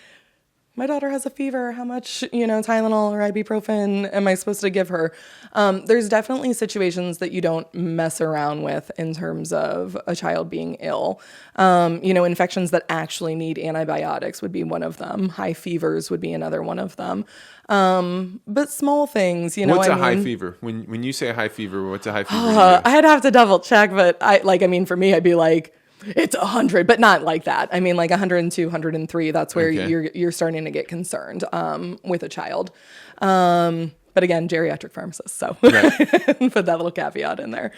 my daughter has a fever. How much, Tylenol or ibuprofen am I supposed to give her? There's definitely situations that you don't mess around with in terms of a child being ill. Infections that actually need antibiotics would be one of them. High fevers would be another one of them. But small things, What's a high fever? When you say a high fever, what's a high fever? I'd have to double check, but for me, I'd be like, it's 100, but not like that. I mean, like 102, 103, that's where Okay. you're starting to get concerned with a child. But again, geriatric pharmacist, so Right. put that little caveat in there.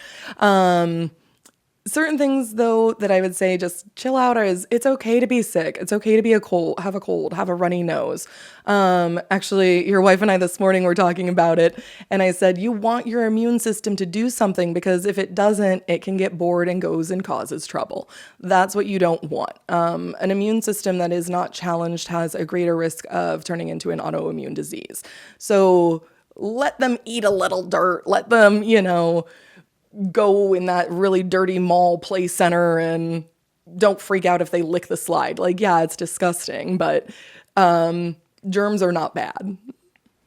Certain things, though, that I would say just chill out is it's okay to be sick. It's okay to be have a cold, have a runny nose. Actually, your wife and I this morning were talking about it, and I said, you want your immune system to do something because if it doesn't, it can get bored and goes and causes trouble. That's what you don't want. An immune system that is not challenged has a greater risk of turning into an autoimmune disease. So let them eat a little dirt. Let them, go in that really dirty mall play center and don't freak out if they lick the slide. Like, yeah, it's disgusting, but germs are not bad.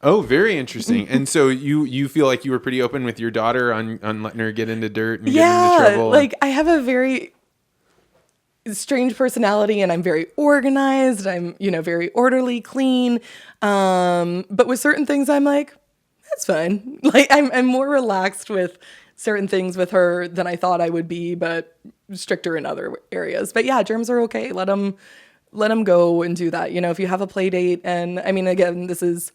Oh, very interesting. And so you feel like you were pretty open with your daughter on letting her get into dirt and get into trouble? Like I have a very strange personality and I'm very organized. I'm, very orderly, clean. But with certain things, I'm like, that's fine. Like I'm more relaxed with certain things with her than I thought I would be, but stricter in other areas. But yeah, germs are okay. Let them go and do that. If you have a play date, and I mean, again, this is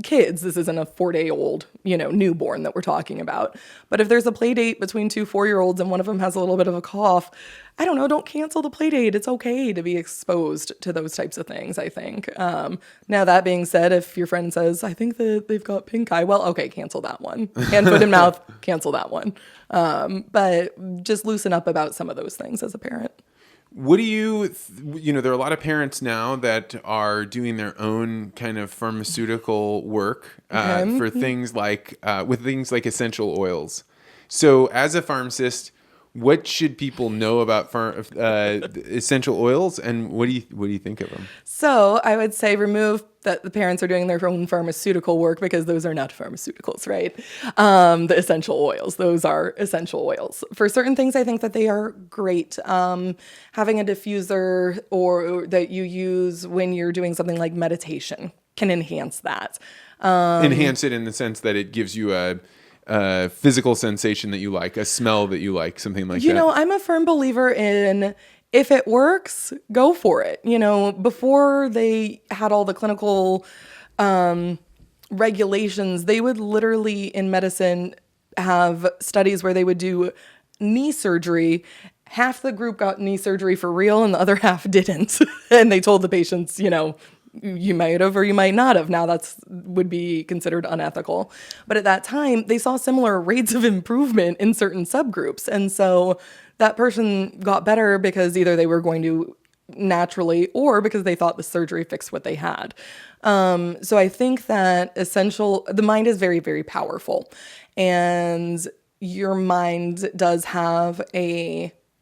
kids. This isn't a 4-day-old, newborn that we're talking about. But if there's a play date between 2 4-year-olds and one of them has a little bit of a cough, I don't know, don't cancel the play date. It's okay to be exposed to those types of things, I think. Now, that being said, if your friend says, I think that they've got pink eye, well, okay, cancel that one. Hand, foot, and mouth, cancel that one. But just loosen up about some of those things as a parent. What do you there are a lot of parents now that are doing their own kind of pharmaceutical work for things like with things like essential oils. So as a pharmacist, what should people know about essential oils, and what do you think of them? So I would say remove that the parents are doing their own pharmaceutical work, because those are not pharmaceuticals, right? The essential oils, those are essential oils. For certain things, I think that they are great. Having a diffuser or that you use when you're doing something like meditation can enhance that. Enhance it in the sense that it gives you a physical sensation that you like, a smell that you like, something like that. I'm a firm believer in, if it works, go for it. Before they had all the clinical regulations, they would literally in medicine have studies where they would do knee surgery. Half the group got knee surgery for real and the other half didn't. And they told the patients, you might have or you might not have. Now would be considered unethical. But at that time, they saw similar rates of improvement in certain subgroups. And so that person got better because either they were going to naturally or because they thought the surgery fixed what they had. So I think that the mind is very, very powerful. And your mind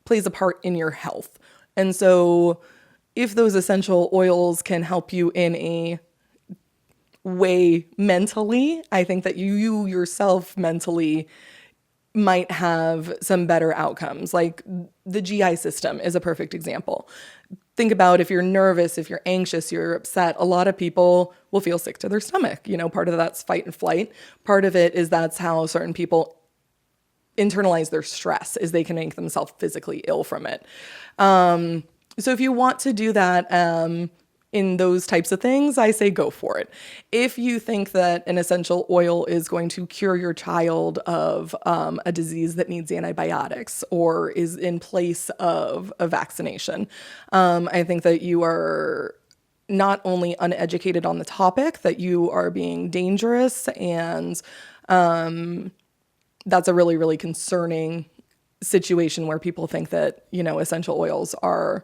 plays a part in your health. And so if those essential oils can help you in a way mentally, I think that you yourself mentally might have some better outcomes. Like the GI system is a perfect example. Think about if you're nervous, if you're anxious, you're upset, a lot of people will feel sick to their stomach. Part of that's fight and flight. Part of it is that's how certain people internalize their stress, is they can make themselves physically ill from it. So if you want to do that in those types of things, I say go for it. If you think that an essential oil is going to cure your child of a disease that needs antibiotics or is in place of a vaccination, I think that you are not only uneducated on the topic, that you are being dangerous, and that's a really, really concerning situation where people think that, essential oils are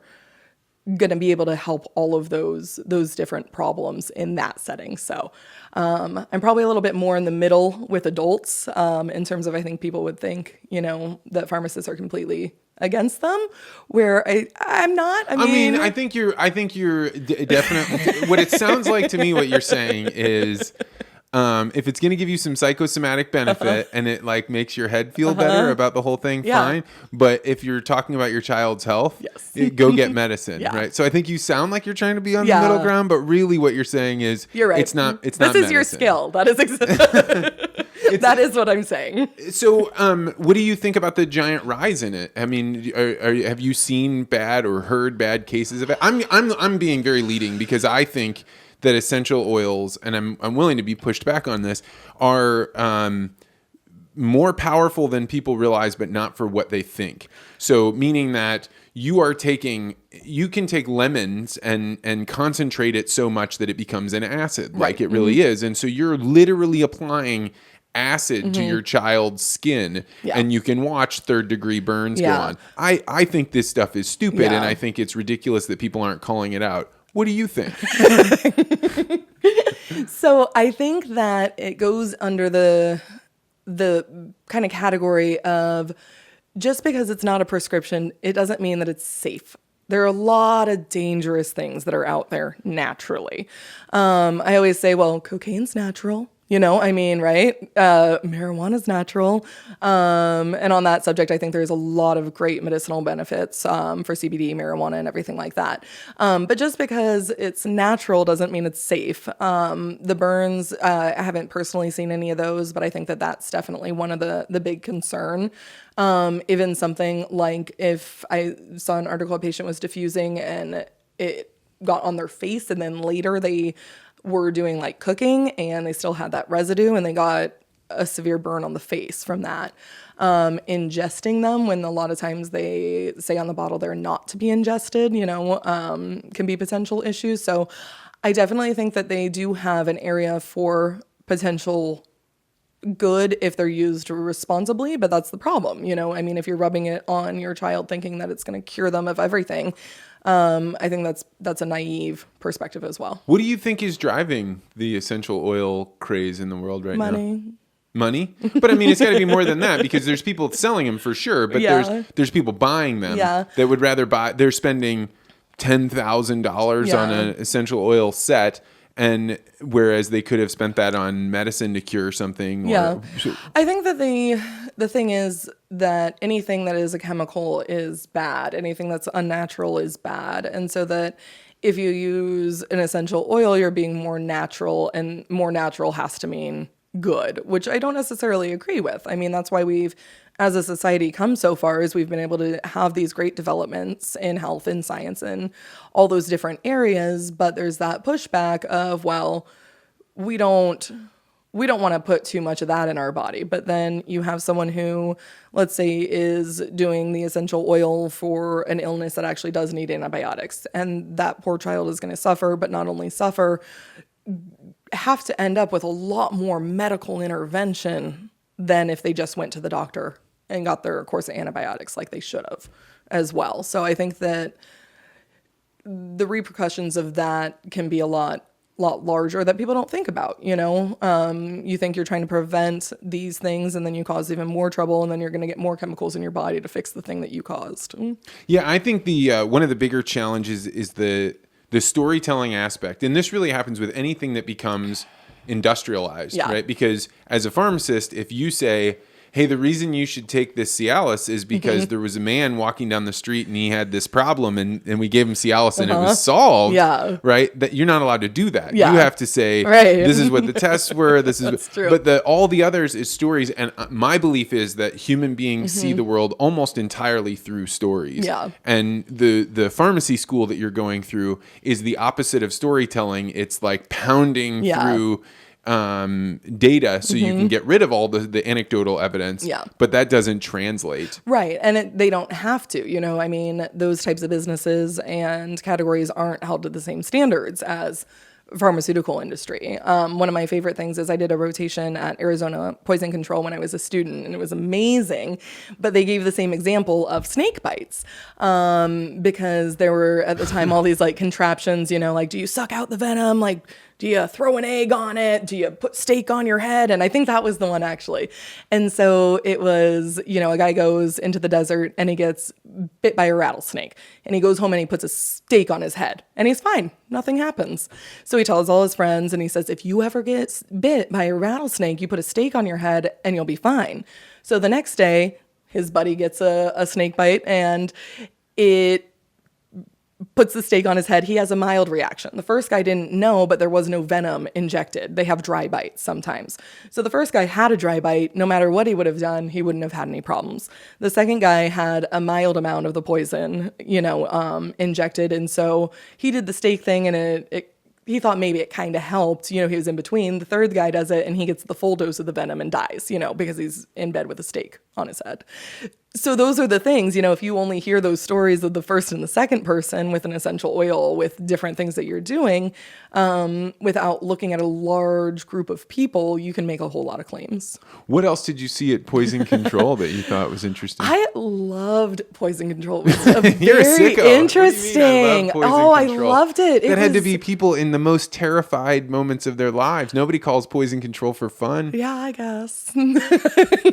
going to be able to help all of those different problems in that setting. So I'm probably a little bit more in the middle with adults in terms of, I think people would think, that pharmacists are completely against them, where I'm not. I think you're definitely, what it sounds like to me, what you're saying is, if it's going to give you some psychosomatic benefit and it like makes your head feel better about the whole thing, fine. But if you're talking about your child's health, go get medicine, right? So I think you sound like you're trying to be on the middle ground, but really what you're saying is, you're right. It's not This is medicine. your skill. That is that is what I'm saying. So, what do you think about the giant rise in it? I mean, have you seen bad or heard bad cases of it? I'm being very leading because I think that essential oils, and I'm willing to be pushed back on this, are more powerful than people realize, but not for what they think. So meaning that you can take lemons and concentrate it so much that it becomes an acid, like it really is. And so you're literally applying acid to your child's skin, and you can watch 3rd-degree burns go on. I think this stuff is stupid, and I think it's ridiculous that people aren't calling it out. What do you think? So I think that it goes under the kind of category of just because it's not a prescription, it doesn't mean that it's safe. There are a lot of dangerous things that are out there naturally. I always say, well, cocaine's natural. Right? Marijuana's natural. And on that subject, I think there's a lot of great medicinal benefits for CBD, marijuana, and everything like that. But just because it's natural doesn't mean it's safe. The burns, I haven't personally seen any of those, but I think that that's definitely one of the big concern. Even something like if I saw an article, a patient was diffusing and it got on their face, and then later they were doing like cooking and they still had that residue and they got a severe burn on the face from that. Ingesting them, when a lot of times they say on the bottle they're not to be ingested, can be potential issues. So I definitely think that they do have an area for potential good if they're used responsibly, but that's the problem. If you're rubbing it on your child thinking that it's going to cure them of everything, I think that's a naive perspective as well. What do you think is driving the essential oil craze in the world right now? Money? But it's got to be more than that, because there's people selling them for sure, but there's people buying them that would rather buy. They're spending $10,000 on an essential oil set, and whereas they could have spent that on medicine to cure something. I think that the thing is that anything that is a chemical is bad. Anything that's unnatural is bad. And so that if you use an essential oil, you're being more natural, and more natural has to mean good, which I don't necessarily agree with. That's why we've, as a society, come so far, is we've been able to have these great developments in health and science and all those different areas. But there's that pushback of, well, we don't want to put too much of that in our body. But then you have someone who, let's say, is doing the essential oil for an illness that actually does need antibiotics. And that poor child is going to suffer, but not only suffer, have to end up with a lot more medical intervention than if they just went to the doctor and got their course of antibiotics like they should have as well. So I think that the repercussions of that can be a lot larger that people don't think about. You think you're trying to prevent these things, and then you cause even more trouble, and then you're going to get more chemicals in your body to fix the thing that you caused. Yeah, I think the one of the bigger challenges is the storytelling aspect. And this really happens with anything that becomes industrialized, right? Because as a pharmacist, if you say, hey, the reason you should take this Cialis is because there was a man walking down the street and he had this problem, and we gave him Cialis and it was solved, right? That you're not allowed to do that. You have to say, this is what the tests were. This is That's true. But all the others is stories. And my belief is that human beings see the world almost entirely through stories. And the pharmacy school that you're going through is the opposite of storytelling. It's like pounding through data so you can get rid of all the anecdotal evidence, but that doesn't translate. Right. And they don't have to, those types of businesses and categories aren't held to the same standards as pharmaceutical industry. One of my favorite things is I did a rotation at Arizona Poison Control when I was a student, and it was amazing. But they gave the same example of snake bites because there were at the time all these like contraptions, like, do you suck out the venom? Like, do you throw an egg on it? Do you put steak on your head? And I think that was the one actually. And so it was, a guy goes into the desert and he gets bit by a rattlesnake, and he goes home and he puts a steak on his head and he's fine. Nothing happens. So he tells all his friends and he says, if you ever get bit by a rattlesnake, you put a steak on your head and you'll be fine. So the next day, his buddy gets a snake bite and it puts the steak on his head. He has a mild reaction. The first guy didn't know, but there was no venom injected. They have dry bites sometimes. So the first guy had a dry bite. No matter what he would have done, he wouldn't have had any problems. The second guy had a mild amount of the poison, injected. And so he did the steak thing, and he thought maybe it kind of helped. He was in between. The third guy does it and he gets the full dose of the venom and dies, because he's in bed with a steak on his head. So those are the things, if you only hear those stories of the first and the second person with an essential oil, with different things that you're doing, without looking at a large group of people, you can make a whole lot of claims. What else did you see at Poison Control that you thought was interesting? I loved Poison Control. It was a You're a very sicko. interesting. What do you mean, I love Poison I Control? loved it. That had to be people in the most terrified moments of their lives. Nobody calls Poison Control for fun. Yeah, I guess.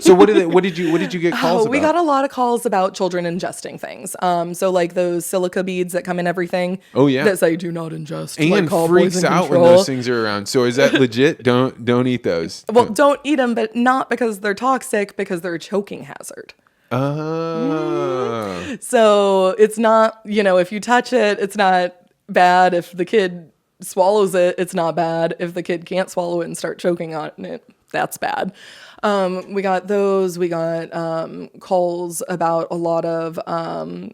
So what did you get calls about? We got a lot of calls about children ingesting things. So like those silica beads that come in everything. Oh, yeah. That say do not ingest. Ian call freaks Poison out Control. when those things are around. So is that legit? Don't eat those. Well, don't eat them, but not because they're toxic, because they're a choking hazard. Oh. So it's not, if you touch it, it's not bad. If the kid swallows it, it's not bad. If the kid can't swallow it and start choking on it, that's bad. We got those. We got calls about a lot of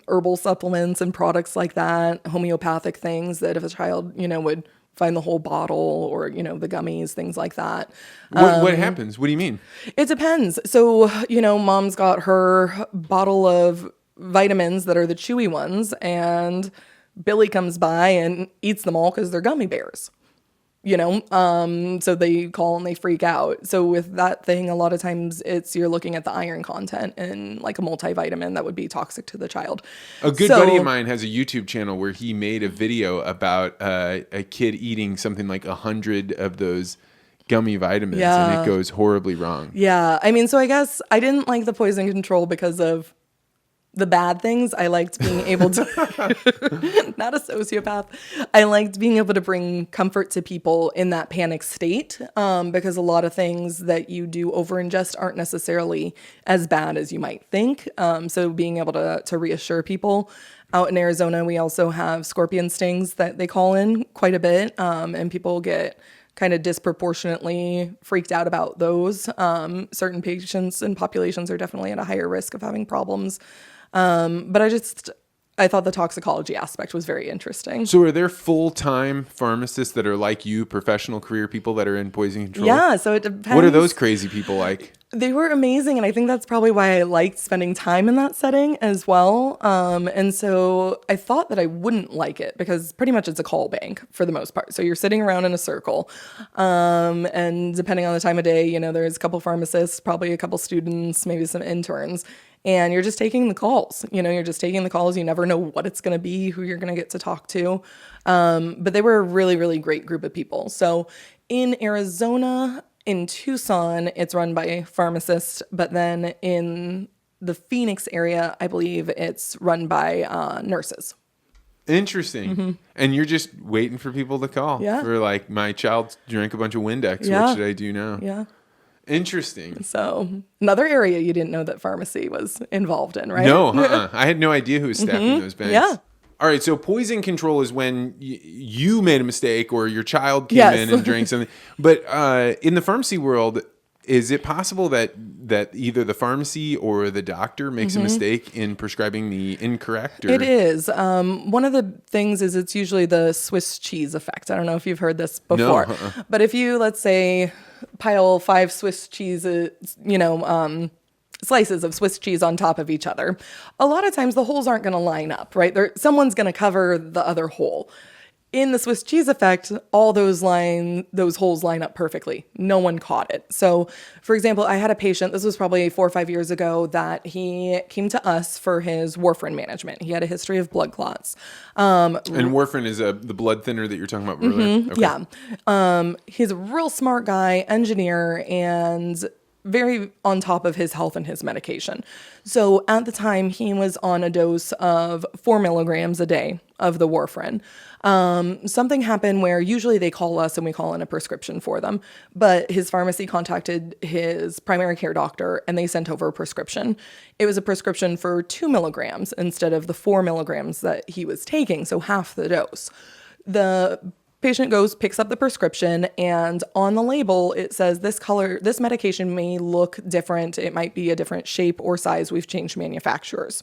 herbal supplements and products like that, homeopathic things that if a child, would find the whole bottle or, the gummies, things like that. What happens? What do you mean? It depends. So, mom's got her bottle of vitamins that are the chewy ones, and Billy comes by and eats them all because they're gummy bears. So they call and they freak out. So with that thing, a lot of times you're looking at the iron content in like a multivitamin that would be toxic to the child. A good buddy of mine has a YouTube channel where he made a video about a kid eating something like 100 of those gummy vitamins, and it goes horribly wrong. Yeah. So I guess I didn't like the Poison Control because of the bad things. I liked being able to, not a sociopath. I liked being able to bring comfort to people in that panic state, because a lot of things that you do over ingest aren't necessarily as bad as you might think. So being able to reassure people. Out in Arizona, we also have scorpion stings that they call in quite a bit, and people get kind of disproportionately freaked out about those. Certain patients and populations are definitely at a higher risk of having problems. But I thought the toxicology aspect was very interesting. So are there full-time pharmacists that are like you, professional career people that are in Poison Control? Yeah, so it depends. What are those crazy people like? They were amazing, and I think that's probably why I liked spending time in that setting as well. And so I thought that I wouldn't like it because pretty much it's a call bank for the most part. So you're sitting around in a circle, and depending on the time of day, there's a couple pharmacists, probably a couple students, maybe some interns. And you're just taking the calls. You're just taking the calls. You never know what it's going to be, who you're going to get to talk to. But they were a really, really great group of people. So in Arizona, in Tucson, it's run by Pharmacist. But then in the Phoenix area, I believe it's run by nurses. Interesting. Mm-hmm. And you're just waiting for people to call. Yeah. For like, my child drank a bunch of Windex. Yeah. What should I do now? Yeah. Interesting. So another area you didn't know that pharmacy was involved in, right? No, I had no idea who was staffing those banks. Yeah. All right, so Poison Control is when you made a mistake or your child came Yes. in and drank something. But in the pharmacy world, is it possible that either the pharmacy or the doctor makes a mistake in prescribing the incorrect? Or? It is. One of the things is it's usually the Swiss cheese effect. I don't know if you've heard this before. No, But if you, let's say, pile 5 Swiss cheeses, slices of Swiss cheese on top of each other, a lot of times the holes aren't going to line up, right? Someone's going to cover the other hole. In the Swiss cheese effect, all those holes line up perfectly. No one caught it. So, for example, I had a patient, this was probably 4 or 5 years ago, that he came to us for his warfarin management. He had a history of blood clots. And warfarin is the blood thinner that you're talking about earlier? Okay. Yeah. He's a real smart guy, engineer, and very on top of his health and his medication. So at the time, he was on a dose of 4 milligrams a day of the warfarin. Something happened where usually they call us and we call in a prescription for them, but his pharmacy contacted his primary care doctor and they sent over a prescription. It was a prescription for 2 milligrams instead of the 4 milligrams that he was taking, so half the dose. The patient goes, picks up the prescription, and on the label it says this medication may look different. It might be a different shape or size. We've changed manufacturers.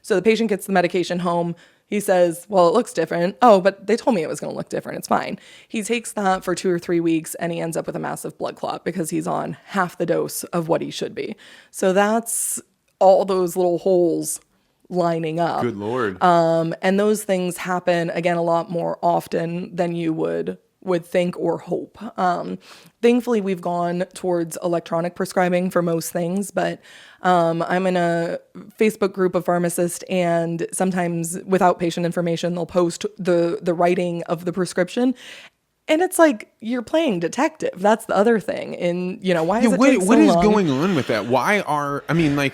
So the patient gets the medication home. He says, well, it looks different. Oh, but they told me it was going to look different. It's fine. He takes that for 2 or 3 weeks and he ends up with a massive blood clot because he's on half the dose of what he should be. So that's all those little holes lining up. Good Lord. And those things happen, again, a lot more often than you would think or hope. Thankfully, we've gone towards electronic prescribing for most things, but I'm in a Facebook group of pharmacists, and sometimes without patient information, they'll post the writing of the prescription. And it's like you're playing detective. That's the other thing. And, why is it take so what is long? going on with that? Why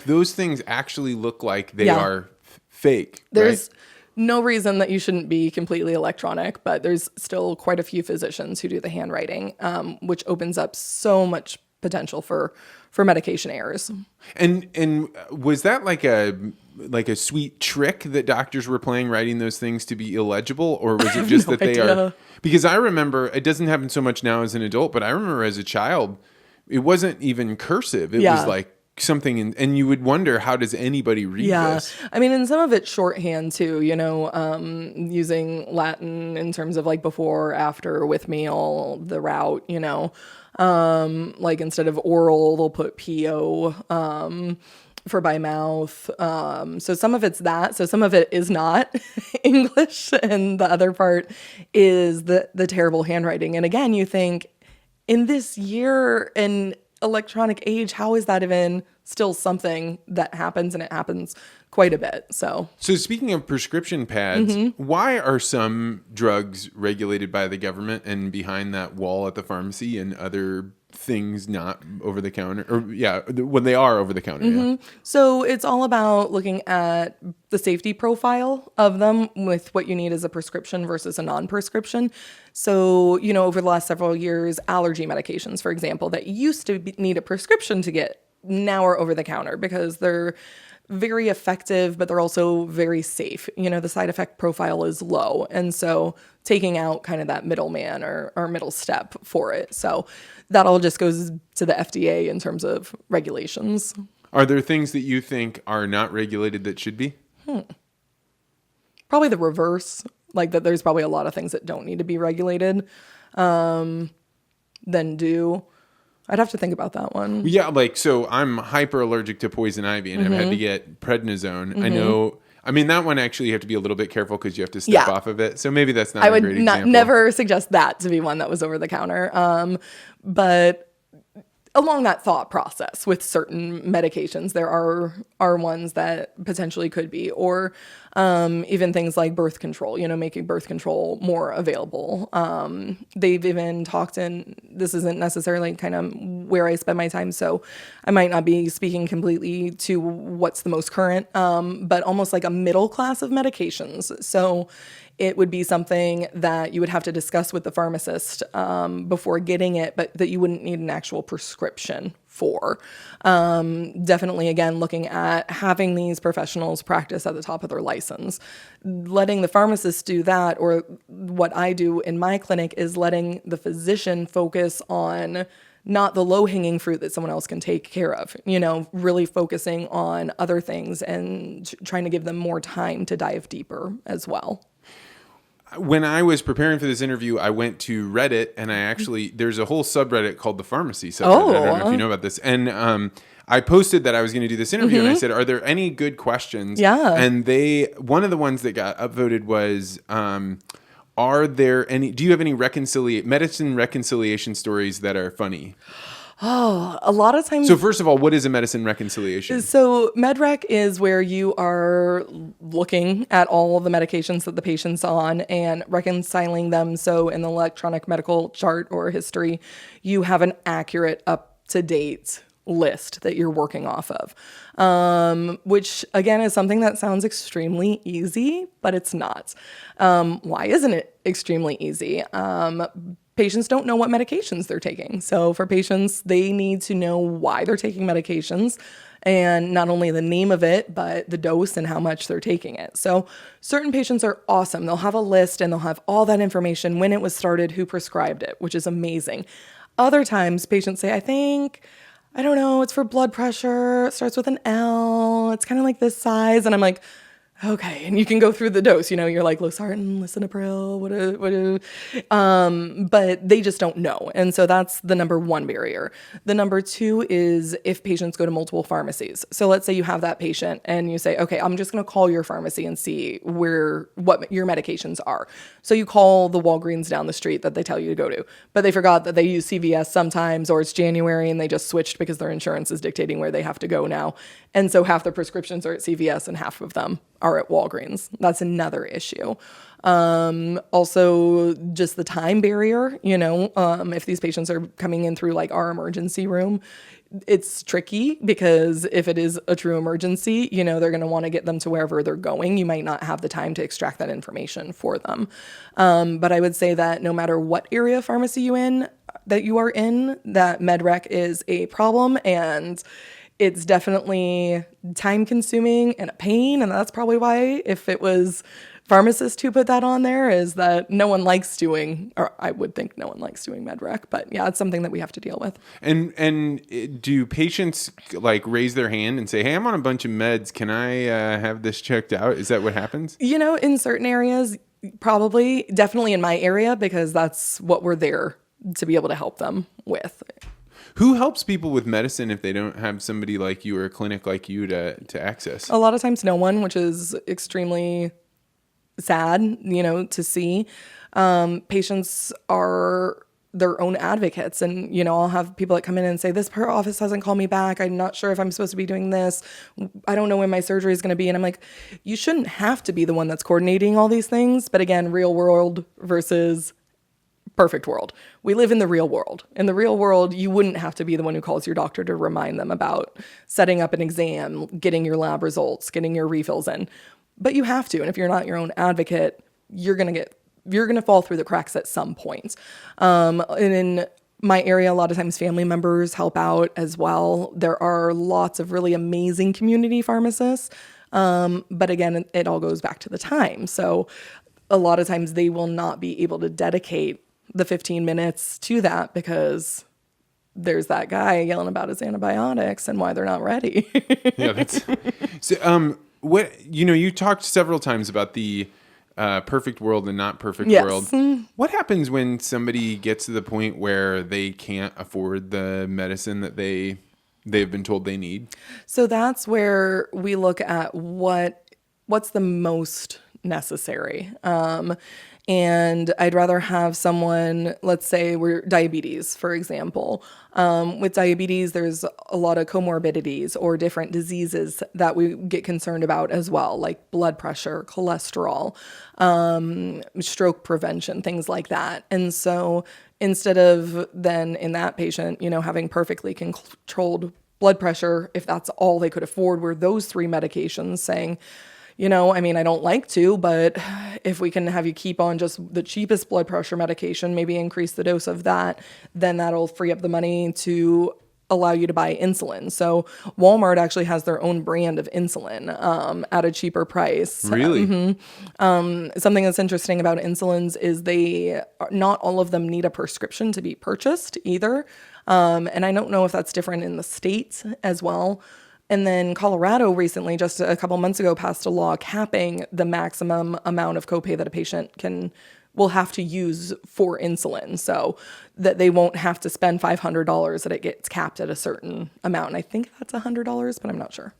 those things actually look like they are fake. There's right? no reason that you shouldn't be completely electronic, but there's still quite a few physicians who do the handwriting, which opens up so much potential for medication errors. And was that like a sweet trick that doctors were playing, writing those things to be illegible, or was it just that they are? Because I remember, it doesn't happen so much now as an adult, but I remember as a child, it wasn't even cursive. It was like something, and you would wonder, how does anybody read this? I mean, and some of it's shorthand too, using Latin in terms of like before, after, with meal, the route, like instead of oral, they'll put PO, for by mouth. So some of it's that. So some of it is not English. And the other part is the terrible handwriting. And again, you think in this year and electronic age, how is that even still something that happens? And it happens quite a bit. So speaking of prescription pads, why are some drugs regulated by the government and behind that wall at the pharmacy, and other things not over the counter, or when they are over the counter? So it's all about looking at the safety profile of them with what you need as a prescription versus a non-prescription. So, over the last several years, allergy medications, for example, that used to need a prescription to get, now are over the counter because they're very effective, but they're also very safe. The side effect profile is low. And so taking out kind of that middleman or middle step for it. So that all just goes to the FDA in terms of regulations. Are there things that you think are not regulated that should be? Probably the reverse, like that there's probably a lot of things that don't need to be regulated than do. I'd have to think about that one. Yeah, so I'm hyper allergic to poison ivy, and I've had to get prednisone. I know. I mean, that one actually you have to be a little bit careful because you have to step off of it. So maybe that's not a great example. I would never suggest that to be one that was over the counter. But along that thought process with certain medications, there are ones that potentially could be, or even things like birth control, making birth control more available. They've even talked, and this isn't necessarily kind of where I spend my time, so I might not be speaking completely to what's the most current, but almost like a middle class of medications. So it would be something that you would have to discuss with the pharmacist before getting it, but that you wouldn't need an actual prescription for. Definitely, again, looking at having these professionals practice at the top of their license. Letting the pharmacist do that, or what I do in my clinic is letting the physician focus on not the low-hanging fruit that someone else can take care of, really focusing on other things and trying to give them more time to dive deeper as well. When I was preparing for this interview, I went to Reddit, and there's a whole subreddit called the Pharmacy subreddit. I don't know if you know about this. And I posted that I was going to do this interview, and I said, are there any good questions? Yeah. And one of the ones that got upvoted was, do you have any medicine reconciliation stories that are funny? Oh, a lot of times. So first of all, what is a medicine reconciliation? So MedRec is where you are looking at all of the medications that the patient's on and reconciling them. So in the electronic medical chart or history, you have an accurate, up-to-date list that you're working off of, which again is something that sounds extremely easy, but it's not. Why isn't it extremely easy? Patients don't know what medications they're taking. So for patients, they need to know why they're taking medications, and not only the name of it, but the dose and how much they're taking it. So certain patients are awesome. They'll have a list and they'll have all that information, when it was started, who prescribed it, which is amazing. Other times patients say, I don't know, it's for blood pressure. It starts with an L. It's kind of like this size. And I'm like, Okay, and you can go through the dose. You're like losartan, lisinopril, but they just don't know, and so that's the number one barrier. The number two is if patients go to multiple pharmacies. So let's say you have that patient, and you say, okay, I'm just going to call your pharmacy and see what your medications are. So you call the Walgreens down the street that they tell you to go to, but they forgot that they use CVS sometimes, or it's January and they just switched because their insurance is dictating where they have to go now, and so half the prescriptions are at CVS and half of them are at Walgreens. That's another issue. Also, just the time barrier, if these patients are coming in through like our emergency room, it's tricky because if it is a true emergency, they're going to want to get them to wherever they're going. You might not have the time to extract that information for them. But I would say that no matter what area of pharmacy you are in, that MedRec is a problem, and it's definitely time consuming and a pain. And that's probably why, if it was Pharmacist who put that on there, is that no one likes doing, or I would think no one likes doing MedRec, but yeah, it's something that we have to deal with. And do patients like raise their hand and say, hey, I'm on a bunch of meds. Can I have this checked out? Is that what happens? In certain areas, probably, definitely in my area, because that's what we're there to be able to help them with. Who helps people with medicine if they don't have somebody like you or a clinic like you to access? A lot of times no one, which is extremely sad, to see. Patients are their own advocates, and, I'll have people that come in and say, this office hasn't called me back. I'm not sure if I'm supposed to be doing this. I don't know when my surgery is going to be. And I'm like, you shouldn't have to be the one that's coordinating all these things. But again, real world versus perfect world. We live in the real world. In the real world, you wouldn't have to be the one who calls your doctor to remind them about setting up an exam, getting your lab results, getting your refills in. But you have to. And if you're not your own advocate, you're going to fall through the cracks at some point. And in my area, a lot of times family members help out as well. There are lots of really amazing community pharmacists. But again, it all goes back to the time. So a lot of times they will not be able to dedicate the 15 minutes to that because there's that guy yelling about his antibiotics and why they're not ready. Yeah, that's so. What you talked several times about the perfect world and not perfect world. What happens when somebody gets to the point where they can't afford the medicine that they've been told they need? So that's where we look at what's the most necessary. And I'd rather have someone, let's say we're diabetes, for example. With diabetes, there's a lot of comorbidities or different diseases that we get concerned about as well, like blood pressure, cholesterol, stroke prevention, things like that. And so instead of then in that patient, having perfectly controlled blood pressure, if that's all they could afford were those three medications, saying, I don't like to, but if we can have you keep on just the cheapest blood pressure medication, maybe increase the dose of that, then that'll free up the money to allow you to buy insulin. So Walmart actually has their own brand of insulin at a cheaper price. Really? Something that's interesting about insulins is not all of them need a prescription to be purchased either. And I don't know if that's different in the States as well. And then Colorado recently, just a couple months ago, passed a law capping the maximum amount of copay that a patient will have to use for insulin, so that they won't have to spend $500, that it gets capped at a certain amount. And I think that's $100, but I'm not sure.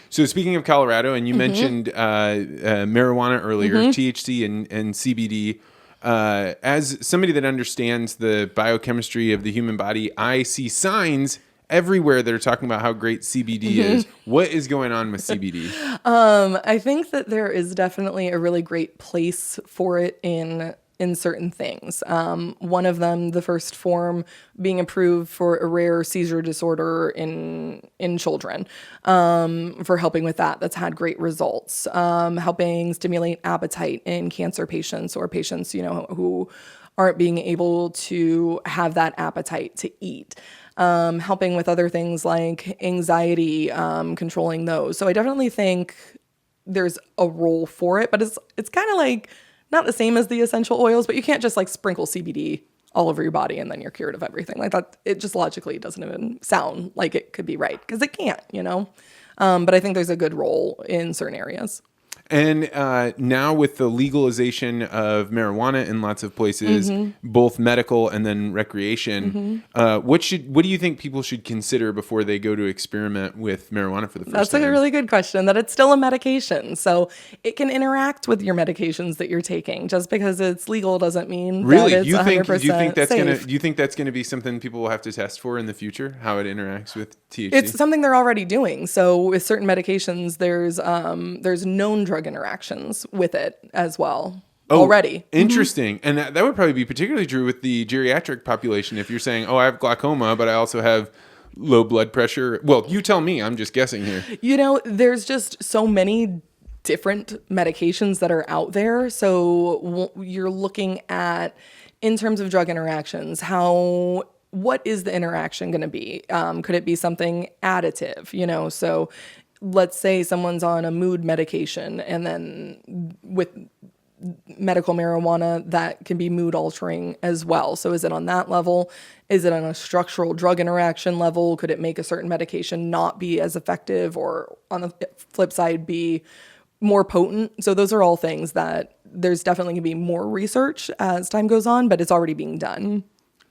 So speaking of Colorado, and you mentioned marijuana earlier, THC and CBD. As somebody that understands the biochemistry of the human body, I see signs everywhere they're talking about how great CBD is. What is going on with CBD? I think that there is definitely a really great place for it in certain things. One of them, the first form, being approved for a rare seizure disorder in children, for helping with that. That's had great results. Helping stimulate appetite in cancer patients or patients, who aren't being able to have that appetite to eat. Helping with other things like anxiety, controlling those. So I definitely think there's a role for it, but it's kind of like not the same as the essential oils, but you can't just like sprinkle CBD all over your body and then you're cured of everything like that. It just logically doesn't even sound like it could be right, because it can't, But I think there's a good role in certain areas. And now with the legalization of marijuana in lots of places, both medical and then recreation, what do you think people should consider before they go to experiment with marijuana for the first That's time? a really good question. That it's still a medication, so it can interact with your medications that you're taking. Just because it's legal doesn't mean Really? that it's 100% Do you think safe. that's gonna be something people will have to test for in the future? How it interacts with THC? It's something they're already doing. So with certain medications, there's known drug interactions with it as well already. Interesting. And that would probably be particularly true with the geriatric population. If you're saying, oh, I have glaucoma, but I also have low blood pressure. Well, you tell me. I'm just guessing here. There's just so many different medications that are out there. So you're looking at, in terms of drug interactions, what is the interaction going to be? Could it be something additive? So let's say someone's on a mood medication, and then with medical marijuana, that can be mood altering as well. So is it on that level? Is it on a structural drug interaction level? Could it make a certain medication not be as effective, or on the flip side, be more potent? So those are all things that there's definitely going to be more research as time goes on, but it's already being done.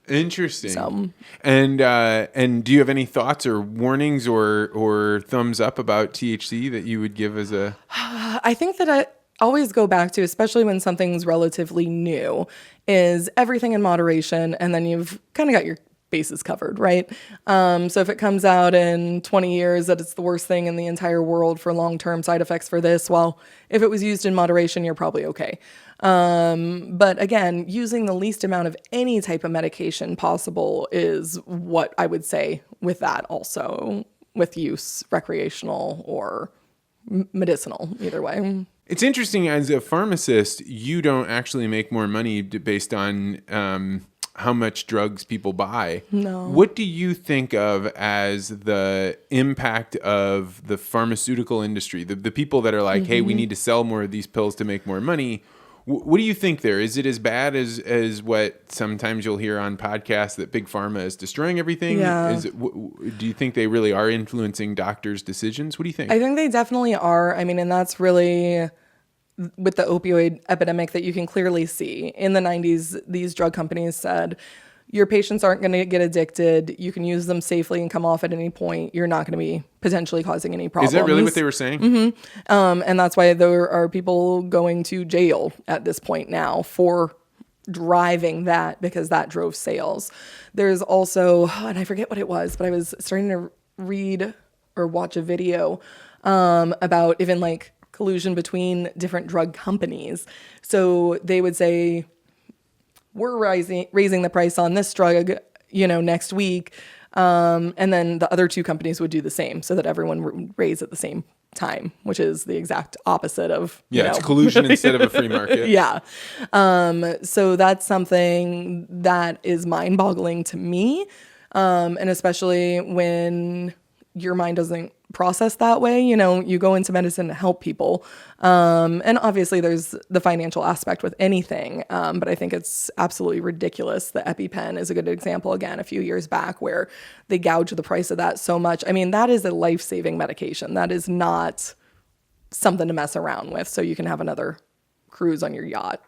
Interesting. So, and do you have any thoughts or warnings or thumbs up about THC that you would give as a? I think that I always go back to, especially when something's relatively new, is everything in moderation, and then you've kind of got your bases covered, right? So if it comes out in 20 years that it's the worst thing in the entire world for long-term side effects for this, well, if it was used in moderation, you're probably okay. But again, using the least amount of any type of medication possible is what I would say with that also, with use, recreational or medicinal, either way. It's interesting, as a pharmacist, you don't actually make more money based on how much drugs people buy. No. What do you think of as the impact of the pharmaceutical industry? The people that are like, hey, we need to sell more of these pills to make more money. What do you think there? Is it as bad as what sometimes you'll hear on podcasts, that Big Pharma is destroying everything? Yeah. Do you think they really are influencing doctors' decisions? What do you think? I think they definitely are. I mean, and that's really with the opioid epidemic that you can clearly see. In the 90s, these drug companies said, your patients aren't going to get addicted. You can use them safely and come off at any point. You're not going to be potentially causing any problems. Is that really what they were saying? Mm-hmm. And that's why there are people going to jail at this point now for driving that, because that drove sales. There's also, and I forget what it was, but I was starting to read or watch a video about even like collusion between different drug companies. So they would say, we're raising the price on this drug, next week. And then the other two companies would do the same, so that everyone would raise at the same time, which is the exact opposite of, it's collusion instead of a free market. Yeah. So that's something that is mind-boggling to me. And especially when your mind doesn't process that way, you go into medicine to help people. And obviously there's the financial aspect with anything. But I think it's absolutely ridiculous. The EpiPen is a good example, again, a few years back, where they gouge the price of that so much. I mean, that is a life-saving medication. That is not something to mess around with, so you can have another cruise on your yacht.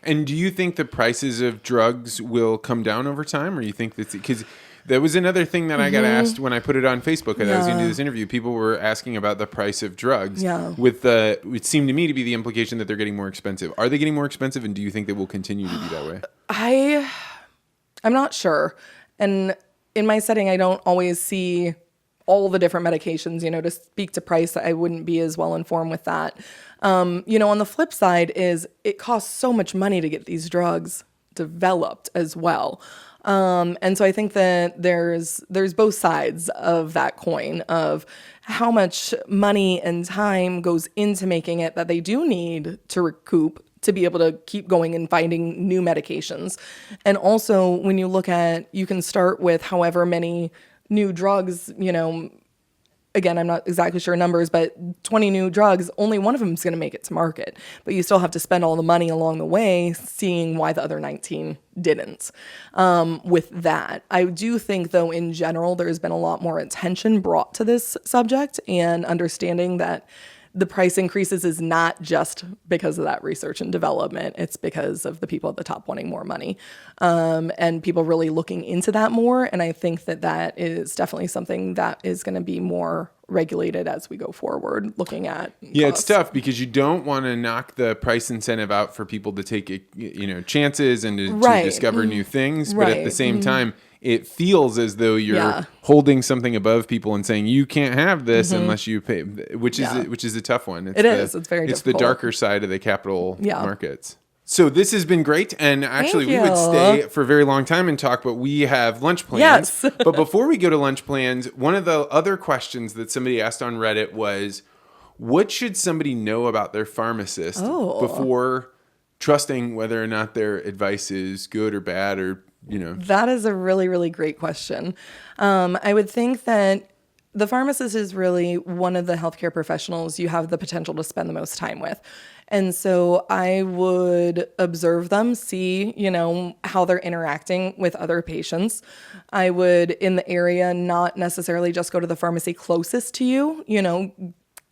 And do you think the prices of drugs will come down over time, or you think that's because that was another thing that I got asked when I put it on Facebook and I was going to do this interview. People were asking about the price of drugs. Yeah. It seemed to me to be the implication that they're getting more expensive. Are they getting more expensive, and do you think they will continue to be that way? I'm not sure. And in my setting, I don't always see all the different medications, to speak to price. I wouldn't be as well informed with that. On the flip side is it costs so much money to get these drugs developed as well. And so I think that there's both sides of that coin, of how much money and time goes into making it that they do need to recoup to be able to keep going and finding new medications. And also when you look at, you can start with however many new drugs, again, I'm not exactly sure numbers, but 20 new drugs, only one of them is going to make it to market. But you still have to spend all the money along the way, seeing why the other 19 didn't. With that, I do think, though, in general, there's been a lot more attention brought to this subject, and understanding that the price increases is not just because of that research and development. It's because of the people at the top wanting more money, and people really looking into that more. And I think that is definitely something that is going to be more regulated as we go forward, looking at Yeah, costs. it's tough because you don't want to knock the price incentive out for people to take chances and to discover new things. But at the same time, it feels as though you're holding something above people and saying you can't have this unless you pay, which is a tough one. It's very it's difficult. the darker side of the capital markets. So this has been great, and actually we would stay for a very long time and talk, but we have lunch plans. Yes. But before we go to lunch plans, one of the other questions that somebody asked on Reddit was, what should somebody know about their pharmacist before trusting whether or not their advice is good or bad or, That is a really, really great question. I would think that the pharmacist is really one of the healthcare professionals you have the potential to spend the most time with. And so I would observe them, see, how they're interacting with other patients. I would, in the area, not necessarily just go to the pharmacy closest to you,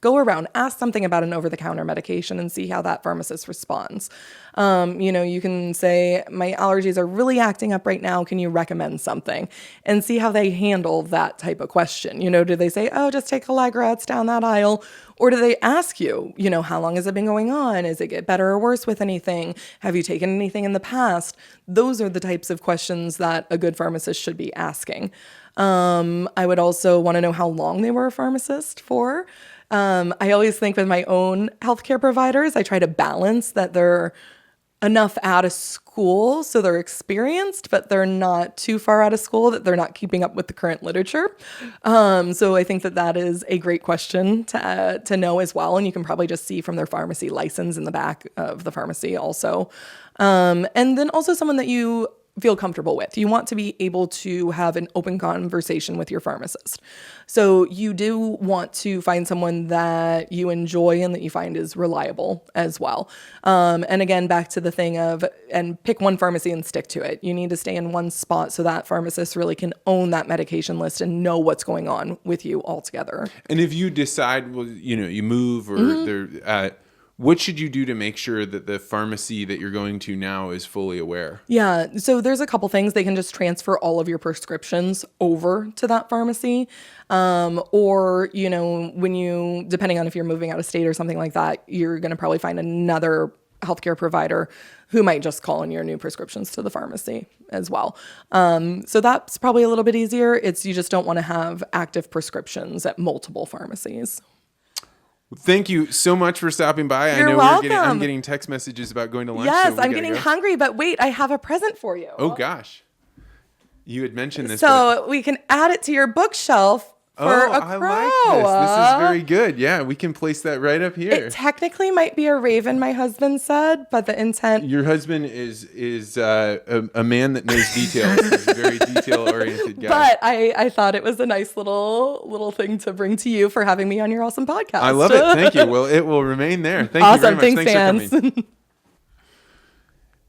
go around, ask something about an over-the-counter medication and see how that pharmacist responds. You can say, my allergies are really acting up right now. Can you recommend something? And see how they handle that type of question. Do they say, oh, just take Allegra, it's down that aisle? Or do they ask you, how long has it been going on? Is it get better or worse with anything? Have you taken anything in the past? Those are the types of questions that a good pharmacist should be asking. I would also want to know how long they were a pharmacist for. I always think with my own healthcare providers, I try to balance that they're enough out of school so they're experienced, but they're not too far out of school that they're not keeping up with the current literature. So I think that is a great question to know as well. And you can probably just see from their pharmacy license in the back of the pharmacy also. And then also someone that you feel comfortable with. You want to be able to have an open conversation with your pharmacist. So you do want to find someone that you enjoy and that you find is reliable as well. And again, back to the thing and pick one pharmacy and stick to it. You need to stay in one spot so that pharmacist really can own that medication list and know what's going on with you altogether. And if you decide, you move or what should you do to make sure that the pharmacy that you're going to now is fully aware? Yeah, so there's a couple things. They can just transfer all of your prescriptions over to that pharmacy. Or, depending on if you're moving out of state or something like that, you're going to probably find another healthcare provider who might just call in your new prescriptions to the pharmacy as well. So that's probably a little bit easier. You just don't want to have active prescriptions at multiple pharmacies. Thank you so much for stopping by. You're I know welcome. I'm getting text messages about going to lunch. Yes, so I'm getting hungry, but wait, I have a present for you. Oh gosh. You had mentioned this. So we can add it to your bookshelf for a crow. I like this. This is very good. Yeah, we can place that right up here. It technically might be a raven, my husband said, but the intent... Your husband is a man that knows details. He's a very detail-oriented guy. But I thought it was a nice little thing to bring to you for having me on your awesome podcast. I love it. Thank you. Well, it will remain there. Thank you very much. Thanks, Thanks fans. for coming.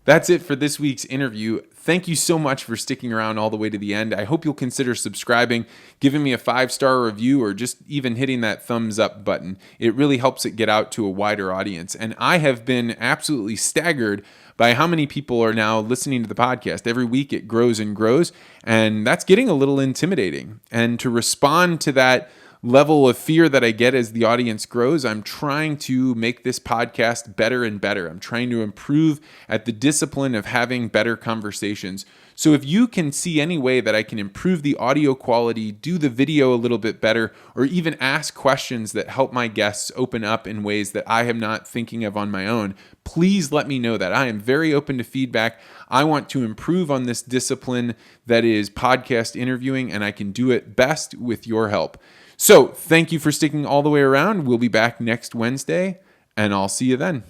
That's it for this week's interview. Thank you so much for sticking around all the way to the end. I hope you'll consider subscribing, giving me a 5-star review, or just even hitting that thumbs up button. It really helps it get out to a wider audience. And I have been absolutely staggered by how many people are now listening to the podcast. Every week it grows and grows, and that's getting a little intimidating. And to respond to that level of fear that I get as the audience grows, I'm trying to make this podcast better and better. I'm trying to improve at the discipline of having better conversations. So if you can see any way that I can improve the audio quality, do the video a little bit better, or even ask questions that help my guests open up in ways that I am not thinking of on my own, please let me know that. I am very open to feedback. I want to improve on this discipline that is podcast interviewing, and I can do it best with your help. So thank you for sticking all the way around. We'll be back next Wednesday, and I'll see you then.